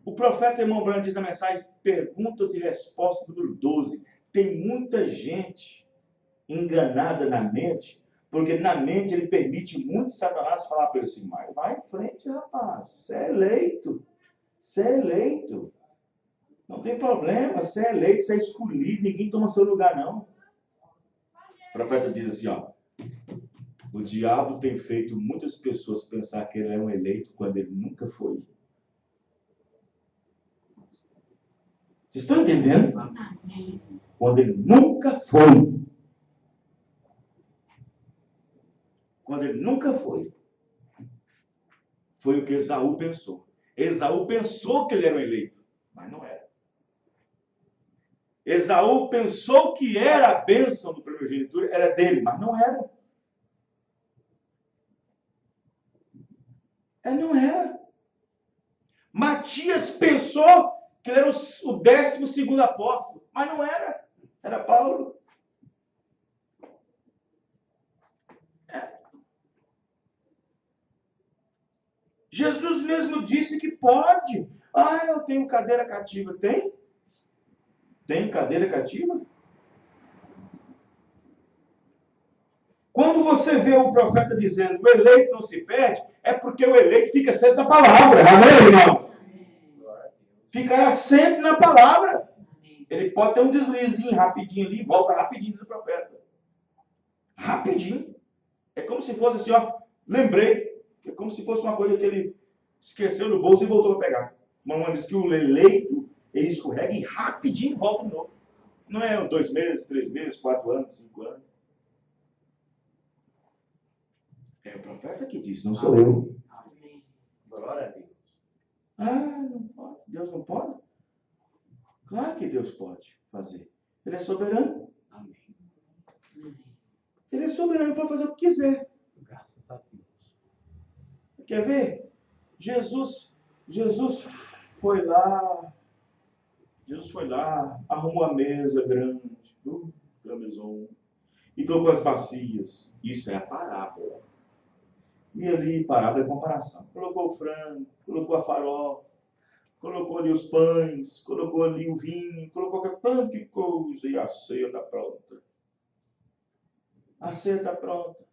O profeta irmão Branham diz na mensagem, perguntas e respostas, número 12. Tem muita gente enganada na mente, porque na mente ele permite muito Satanás falar para ele assim, mas vai em frente, rapaz, você é eleito. Você é eleito. Não tem problema, você é eleito, você é escolhido, ninguém toma seu lugar, não. O profeta diz assim, ó, o diabo tem feito muitas pessoas pensar que ele é um eleito quando ele nunca foi. Vocês estão entendendo? Quando ele nunca foi. Quando ele nunca foi. Foi o que Esaú pensou. Esaú pensou que ele era um eleito, mas não era. Esaú pensou que era a bênção do primogenitura, era dele, mas não era. Não era. Matias pensou que ele era o 12º apóstolo, mas não era. Era Paulo. Jesus mesmo disse que pode. Eu tenho cadeira cativa. Tem? Tem cadeira cativa? Quando você vê o profeta dizendo o eleito não se perde, é porque o eleito fica sempre na palavra. Amém, irmão? Ficará sempre na palavra. Ele pode ter um deslizinho rapidinho ali, volta rapidinho do profeta. Rapidinho. É como se fosse assim, ó, lembrei. É como se fosse uma coisa que ele esqueceu no bolso e voltou para pegar. Mamãe diz que o eleito, ele escorrega e rapidinho volta de novo. Não é 2 meses, 3 meses, 4 anos, 5 anos. É o profeta que diz, não sou eu. Amém. Glória a Deus. Não pode. Deus não pode? Claro que Deus pode fazer. Ele é soberano. Amém. Ele é soberano para fazer o que quiser. Graças a Deus. Quer ver? Jesus foi lá. Jesus foi lá, arrumou a mesa grande, a maison, e colocou as bacias. Isso é a parábola. E ali, parábola é comparação. Colocou o frango, colocou a farofa, colocou ali os pães, colocou ali o vinho, colocou aquele tanto de coisa, e a ceia está pronta. A ceia está pronta.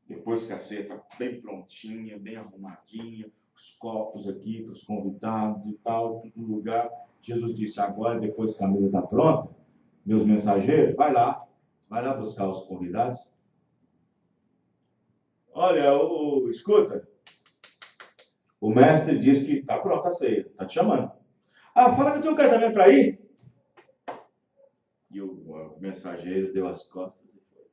Depois que a ceia está bem prontinha, bem arrumadinha, os copos aqui para os convidados e tal, tudo no lugar. Jesus disse, agora, depois que a mesa está pronta, meus mensageiros, vai lá buscar os convidados. Olha, escuta, o mestre disse que está pronta a ceia, está te chamando. Fala que eu tenho um casamento para ir. E o mensageiro deu as costas e foi.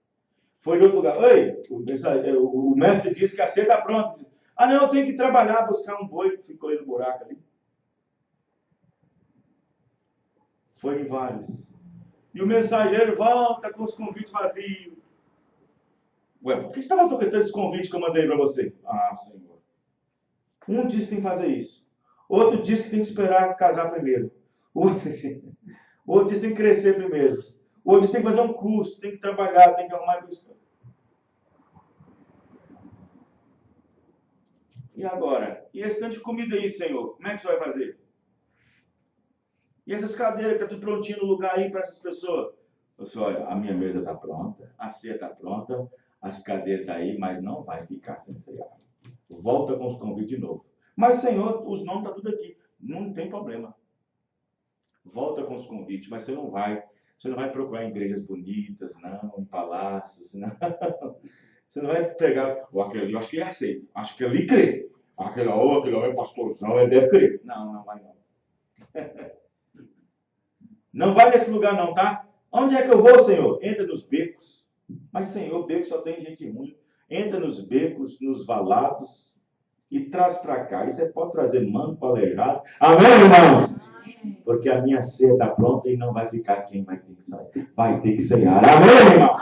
Foi em outro lugar. Oi, o mestre disse que a ceia está pronta. Não, eu tenho que trabalhar, buscar um boi que ficou aí no buraco ali. Foi em vários. E o mensageiro volta com os convites vazios. Ué, por que você estava tocando esse convite que eu mandei para você? Senhor. Um disse que tem que fazer isso. Outro disse que tem que esperar casar primeiro. Outro disse que tem que crescer primeiro. Hoje você tem que fazer um curso, tem que trabalhar, tem que arrumar isso. E agora? E esse tanto de comida aí, Senhor? Como é que você vai fazer? E essas cadeiras que estão tudo prontinho no lugar aí para essas pessoas? Você olha, a minha mesa está pronta, a ceia está pronta, as cadeiras estão aí, mas não vai ficar sem cear. Volta com os convites de novo. Mas, Senhor, os nomes estão tudo aqui. Não tem problema. Volta com os convites, mas você não vai procurar em igrejas bonitas, não, em palácios, não. Você não vai pregar, aquele ali, eu acho que ele aceita, acho que ele crê. Aquele ali é pastorzão, ele deve crer. Não vai não. Não vai nesse lugar não, tá? Onde é que eu vou, Senhor? Entra nos becos. Mas, Senhor, beco só tem gente ruim. Entra nos becos, nos valados e traz para cá. E você pode trazer manco, aleijado. Amém, irmãos? Porque a minha ceia está pronta e não vai ficar quem vai ter que sair. Vai ter que ceiar. Amém, irmão?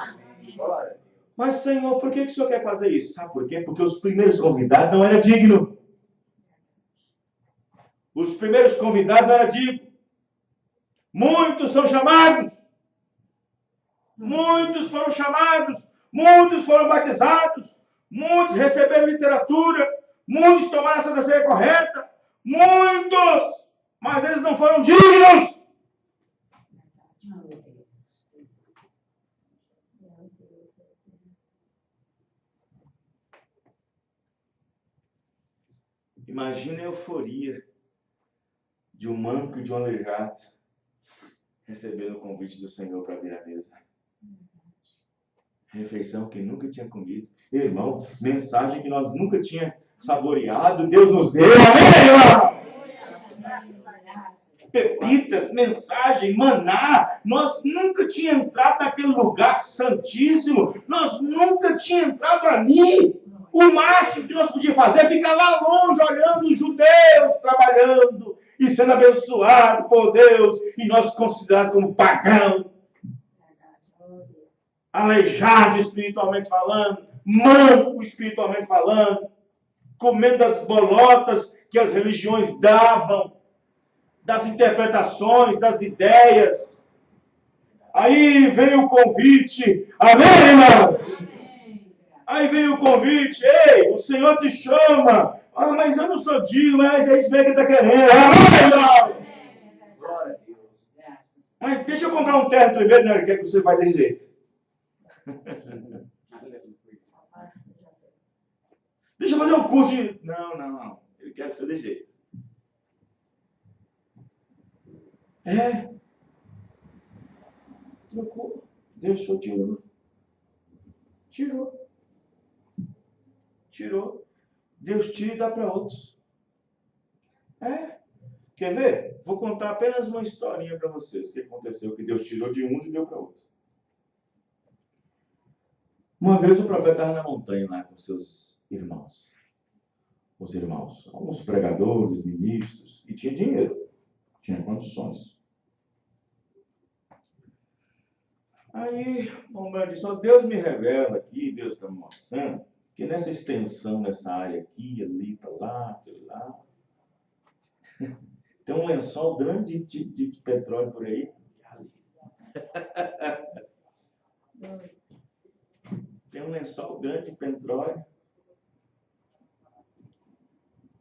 Mas, Senhor, por que o Senhor quer fazer isso? Sabe por quê? Porque os primeiros convidados não eram dignos. Os primeiros convidados não eram dignos. Muitos são chamados. Muitos foram chamados. Muitos foram batizados. Muitos receberam literatura. Muitos tomaram essa ceia correta. Muitos. Mas eles não foram dignos. Imagina a euforia de um manco e de um aleijado recebendo o convite do Senhor para vir à mesa. Refeição que nunca tinha comido. Irmão, mensagem que nós nunca tínhamos saboreado. Deus nos deu. Amém, irmão? Pepitas, mensagem, maná. Nós nunca tínhamos entrado naquele lugar santíssimo. Nós nunca tínhamos entrado ali. O máximo que nós podíamos fazer é ficar lá longe, olhando os judeus trabalhando e sendo abençoados por Deus, e nós considerados como pagão, aleijado espiritualmente falando, manco espiritualmente falando, comendo das bolotas que as religiões davam, das interpretações, das ideias. Aí veio o convite. Amém, irmãos? Aí veio o convite. Ei, o Senhor te chama. Ah, mas eu não sou digno, mas é isso mesmo que está querendo. Amém, irmão? Glória a Deus. Mas deixa eu comprar um terno primeiro, né? Ele quer que você vai desse jeito. Deixa eu fazer um curso de... Não. Ele quer que você dê jeito. Trocou. Deixou, tirou. Deus tira e dá para outros. Quer ver? Vou contar apenas uma historinha para vocês. O que aconteceu? Que Deus tirou de uns e deu para outros. Uma vez o profeta estava na montanha lá com seus irmãos. Os irmãos. Alguns pregadores, ministros. E tinha dinheiro. Tinha condições. Aí, o disse, Deus me revela aqui, Deus está me mostrando, que nessa extensão, nessa área aqui, ali, para lá, aquele lá, tem um lençol grande de petróleo por aí. Tem um lençol grande de petróleo.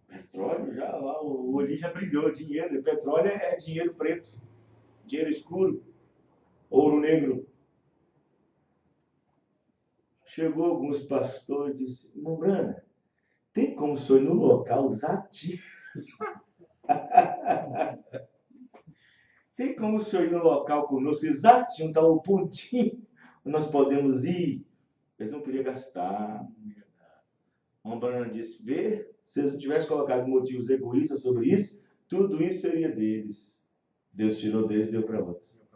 Petróleo, já lá, o olhinho já brilhou, dinheiro. Petróleo é dinheiro preto, dinheiro escuro, ouro negro. Chegou alguns pastores e disse, irmão Brana, tem como o senhor ir no local exatinho? Tem como o senhor ir no local conosco exatinho, está o pontinho, nós podemos ir? Eles não queriam gastar. O irmão Brana disse, vê, se eles não tivessem colocado motivos egoístas sobre isso, tudo isso seria deles. Deus tirou deles e deu para outros.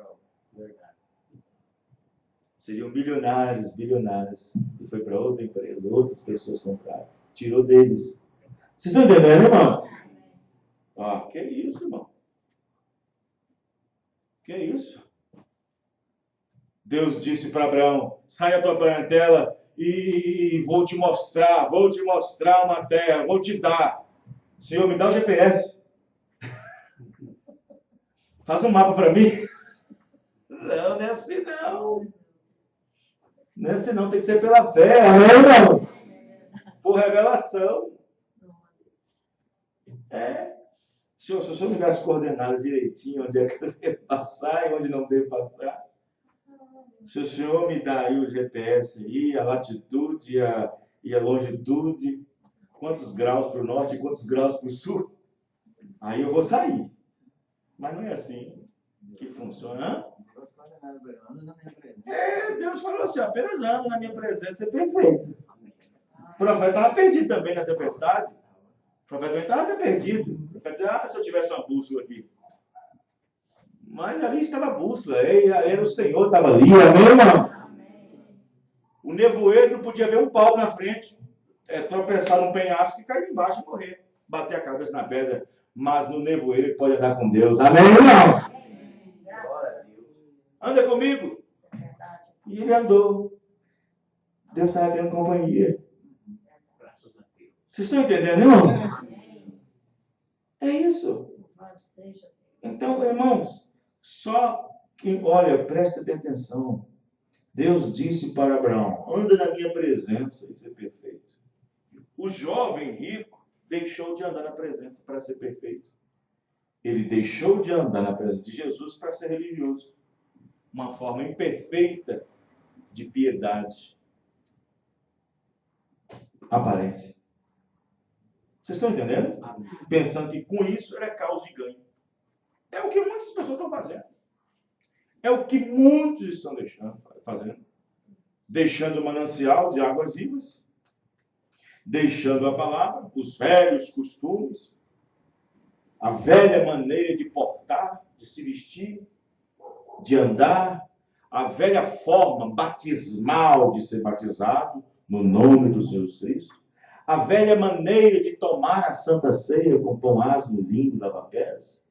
Seriam bilionários. E foi para outra empresa, outras pessoas compraram. Tirou deles. Vocês estão entendendo, irmão? Que isso, irmão? Que isso? Deus disse para Abraão, sai da tua parentela e vou te mostrar uma terra, vou te dar. Senhor, me dá o GPS. Faz um mapa para mim. Não, não é assim não. Não é assim não, tem que ser pela fé. Amém, irmão? Por revelação. Se o senhor me desse coordenada direitinho, onde é que eu devo passar e onde não devo passar. Se o senhor me dá aí o GPS aí, a latitude e a longitude, quantos graus para o norte e quantos graus para o sul, aí eu vou sair. Mas não é assim que funciona. Deus falou assim, apenas anda na minha presença é perfeito. O profeta estava perdido também na tempestade. O profeta também estava até perdido. O profeta dizia, se eu tivesse uma bússola aqui. Mas ali estava a bússola, era o Senhor, estava ali, amém, irmão? O nevoeiro não podia ver um pau na frente, tropeçar num penhasco e cair embaixo e morrer, bater a cabeça na pedra. Mas no nevoeiro ele pode andar com Deus, amém, irmão? Anda comigo. E ele andou. Deus estava tendo companhia. Vocês estão entendendo, irmão? É isso. Então, irmãos, só quem olha, presta atenção. Deus disse para Abraão, anda na minha presença e ser perfeito. O jovem rico deixou de andar na presença para ser perfeito. Ele deixou de andar na presença de Jesus para ser religioso. Uma forma imperfeita de piedade. Aparência. Vocês estão entendendo? Pensando que com isso era causa de ganho. É o que muitas pessoas estão fazendo. É o que muitos estão fazendo. Deixando o manancial de águas vivas. Deixando a palavra, os velhos costumes, a velha maneira de portar, de se vestir, de andar, a velha forma batismal de ser batizado no nome do Senhor Cristo, a velha maneira de tomar a Santa Ceia com pão asmo, vinho, lava-pés,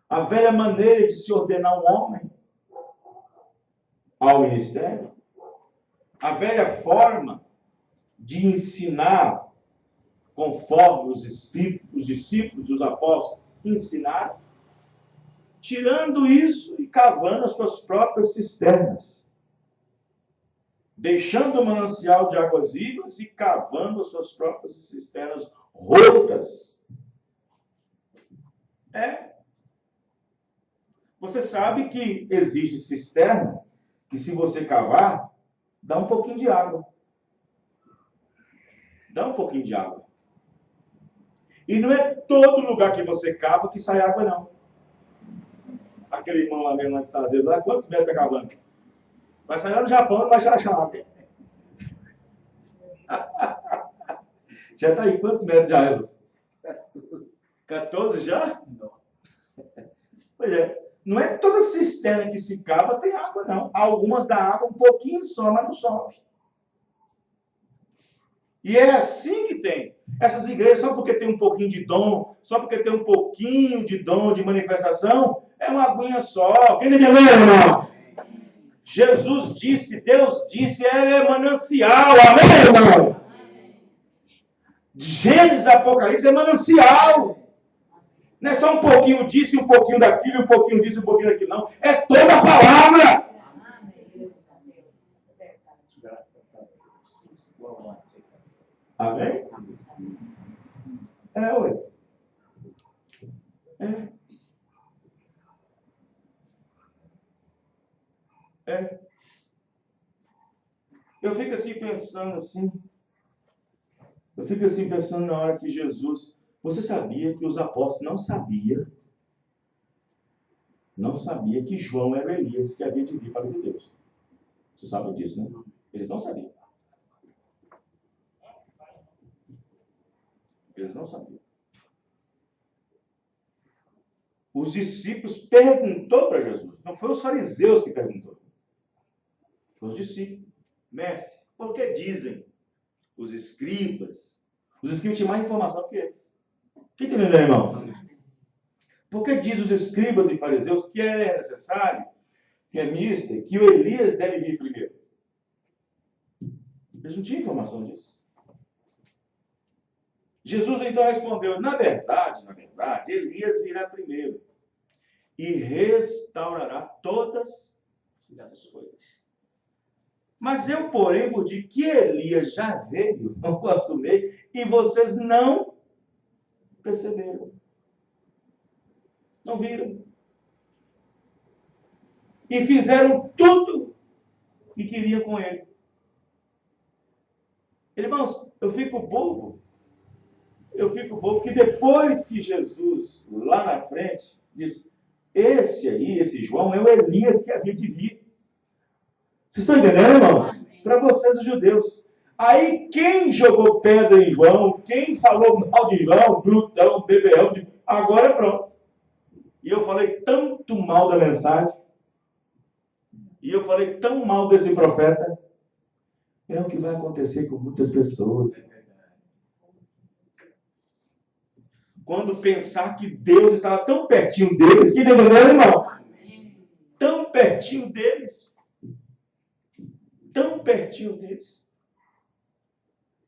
a velha maneira de se ordenar um homem ao ministério, a velha forma de ensinar conforme os discípulos, os apóstolos ensinaram, tirando isso e cavando as suas próprias cisternas, deixando o manancial de águas vivas e cavando as suas próprias cisternas rotas. Você sabe que existe cisterna que, se você cavar, dá um pouquinho de água. Dá um pouquinho de água. E não é todo lugar que você cava que sai água, não. Aquele irmão lá mesmo de Estados Unidos, lá, quantos metros está cavando? Vai sair lá no Japão, não vai achar água. Já está aí, quantos metros já é? 14 já? Pois é. Não é toda cisterna que se cava tem água, não. Algumas dá água um pouquinho só, mas não sobe. E é assim que tem. Essas igrejas, só porque tem um pouquinho de dom, só porque tem um pouquinho de dom de manifestação, é uma aguinha só. Quem entendeu, irmão? Jesus disse, Deus disse, ela é manancial. Amém, irmão? Gênesis, Apocalipse é manancial. Não é só um pouquinho disso e um pouquinho daquilo, um pouquinho disso e um pouquinho daquilo, não. É toda a palavra. Amém? Ué. Eu fico assim pensando na hora que Jesus... Você sabia que os apóstolos não sabia que João era Elias que havia de vir para de Deus. Você sabe disso, né? Eles não sabiam. Eles não sabiam. Os discípulos perguntou para Jesus. Não foi os fariseus que perguntou. Foi os discípulos. Mestre, por que dizem os escribas? Os escribas tinham mais informação que eles. Quem está entendendo, irmão? Por que diz os escribas e fariseus que é necessário, que é mister, que o Elias deve vir primeiro? Eles não tinham informação disso. Jesus então respondeu, na verdade, Elias virá primeiro e restaurará todas Essas coisas. Mas eu, porém, vou dizer que Elias já veio ao vosso meio e vocês não perceberam. Não viram. E fizeram tudo que queriam com ele. Irmãos, eu fico bobo que depois que Jesus, lá na frente, diz, esse João é o Elias que havia de vir. Vocês estão entendendo, irmãos? Para vocês, os judeus. Aí, quem jogou pedra em João, quem falou mal de João, glutão, beberrão, agora pronto. E eu falei tanto mal da mensagem, e eu falei tão mal desse profeta, é o que vai acontecer com muitas pessoas. Quando pensar que Deus estava tão pertinho deles, que entenderam, irmão? Tão pertinho deles. Tão pertinho deles.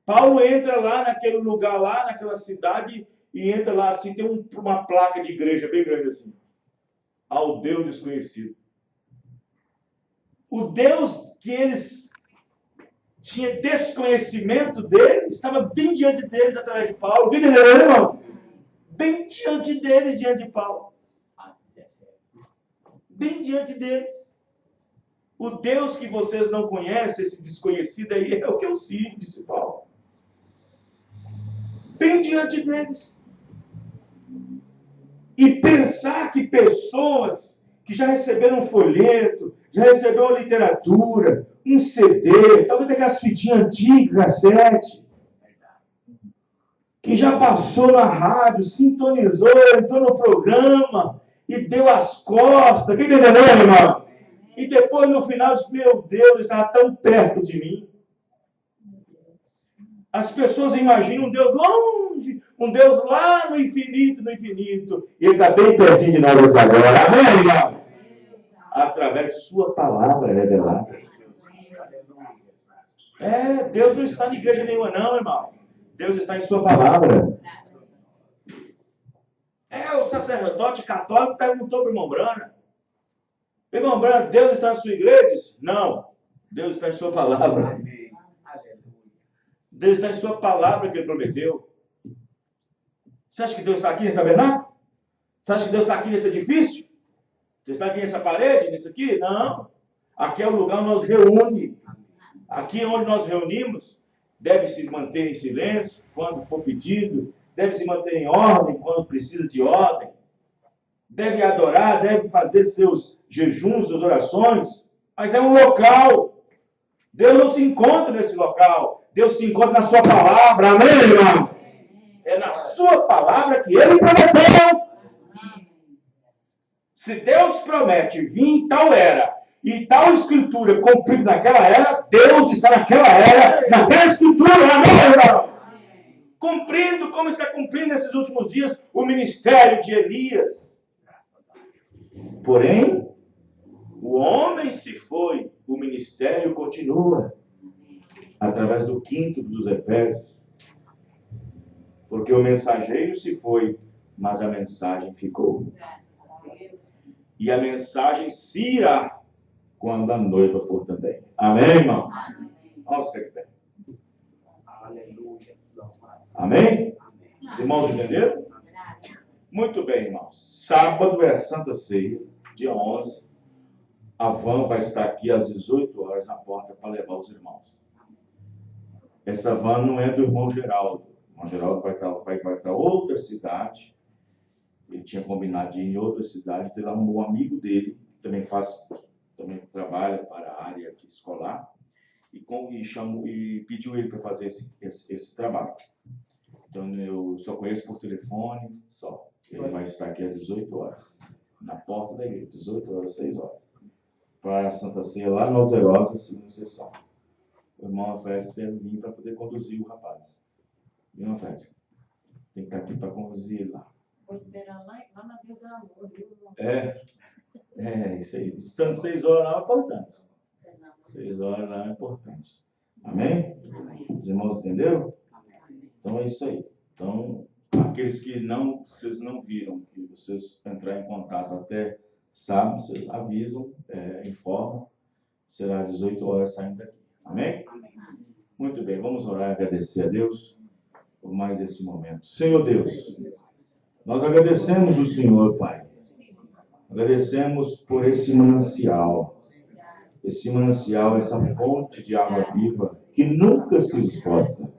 Paulo entra lá naquele lugar, lá naquela cidade, e entra lá assim, tem uma placa de igreja bem grande assim. Ao Deus desconhecido. O Deus que eles tinham desconhecimento dele, estava bem diante deles através de Paulo. Entenderam, irmãos? Bem diante deles, diante de Paulo. Bem diante deles. O Deus que vocês não conhecem, esse desconhecido aí, é o que eu sigo, disse Paulo. Bem diante deles. E pensar que pessoas que já receberam um folheto, já receberam literatura, um CD, talvez aquelas fitinhas antigas, cassete, que já passou na rádio, sintonizou, entrou no programa e deu as costas. Quem entendeu, irmão? E depois, no final, disse, meu Deus, estava tão perto de mim. As pessoas imaginam um Deus longe, um Deus lá no infinito, e ele está bem pertinho de nós agora. Amém, irmão? Através de sua palavra revelada. Deus não está em igreja nenhuma, não, irmão. Deus está em sua palavra. O sacerdote católico perguntou para o irmão Brana. Irmão Brana, Deus está na sua igreja? Não. Deus está em sua palavra. Deus está em sua palavra que ele prometeu. Você acha que Deus está aqui nesse tabernáculo? Você acha que Deus está aqui nesse edifício? Você está aqui nessa parede, nisso aqui? Não. Aqui é o lugar onde nos reúne. Aqui onde nós reunimos, deve se manter em silêncio quando for pedido, deve se manter em ordem quando precisa de ordem, deve adorar, deve fazer seus jejuns, suas orações, mas é um local. Deus não se encontra nesse local, Deus se encontra na sua palavra, amém, irmão? É na sua palavra que ele prometeu. Se Deus promete vir em tal era, e tal escritura cumprida naquela era, Deus está naquela era, naquela escritura, amém, irmão? Cumprindo como está cumprindo nesses últimos dias o ministério de Elias. Porém, o homem se foi, o ministério continua. Através do 5º dos Efésios. Porque o mensageiro se foi, mas a mensagem ficou. E a mensagem se irá quando a noiva for também. Amém, irmão? Vamos ficar de pé. Amém? Os irmãos entenderam? Muito bem, irmãos. Sábado é a Santa Ceia, dia 11. A van vai estar aqui às 18 horas na porta para levar os irmãos. Essa van não é do irmão Geraldo. O irmão Geraldo vai para outra cidade. Ele tinha combinado de ir em outra cidade, então ele arrumou um amigo dele, que também trabalha para a área escolar, e pediu ele para fazer esse trabalho. Então eu só conheço por telefone, só. Ele vai estar aqui às 18 horas, na porta da igreja, 18 horas, 6 horas. Para a Santa Ceia, lá no Alterosa, segunda sessão. O irmão Afésio deve vir para poder conduzir o rapaz. Irmão Afésio, tem que estar aqui para conduzir ele lá. Vou esperar lá na Deus do Amor, viu? Isso aí. Estando 6 horas lá é importante. 6 horas lá é importante. Amém? Os irmãos entenderam? Então é isso aí. Então, aqueles que vocês não viram, que vocês entrar em contato até sabem, vocês avisam, informam. Será às 18 horas saindo daqui. Amém? Muito bem, vamos orar e agradecer a Deus por mais esse momento. Senhor Deus, nós agradecemos o Senhor, Pai. Agradecemos por esse manancial, essa fonte de água viva que nunca se esgota.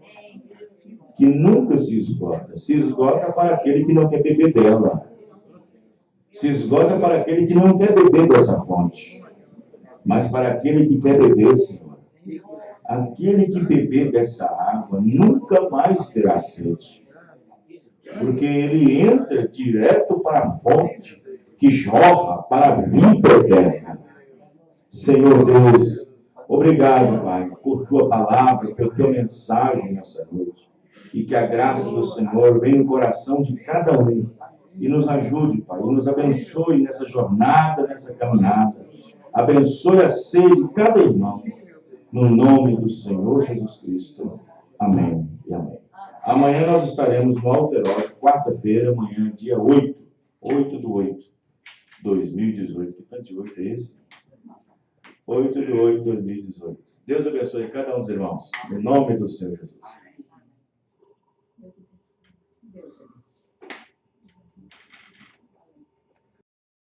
Que nunca se esgota. Se esgota para aquele que não quer beber dela. Se esgota para aquele que não quer beber dessa fonte. Mas para aquele que quer beber, Senhor. Aquele que beber dessa água nunca mais terá sede. Porque ele entra direto para a fonte que jorra para a vida eterna. Senhor Deus, obrigado, Pai, por tua palavra, por tua mensagem nessa noite. E que a graça do Senhor venha no coração de cada um e nos ajude, Pai, e nos abençoe nessa jornada, nessa caminhada. Abençoe a sede de cada irmão, no nome do Senhor Jesus Cristo. Amém e amém. Amanhã nós estaremos no Alterosa, quarta-feira, amanhã, dia 8/8/2018. Que tanto de 8 é esse? 8/8/2018. Deus abençoe cada um dos irmãos, em nome do Senhor Jesus. Deus abençoe.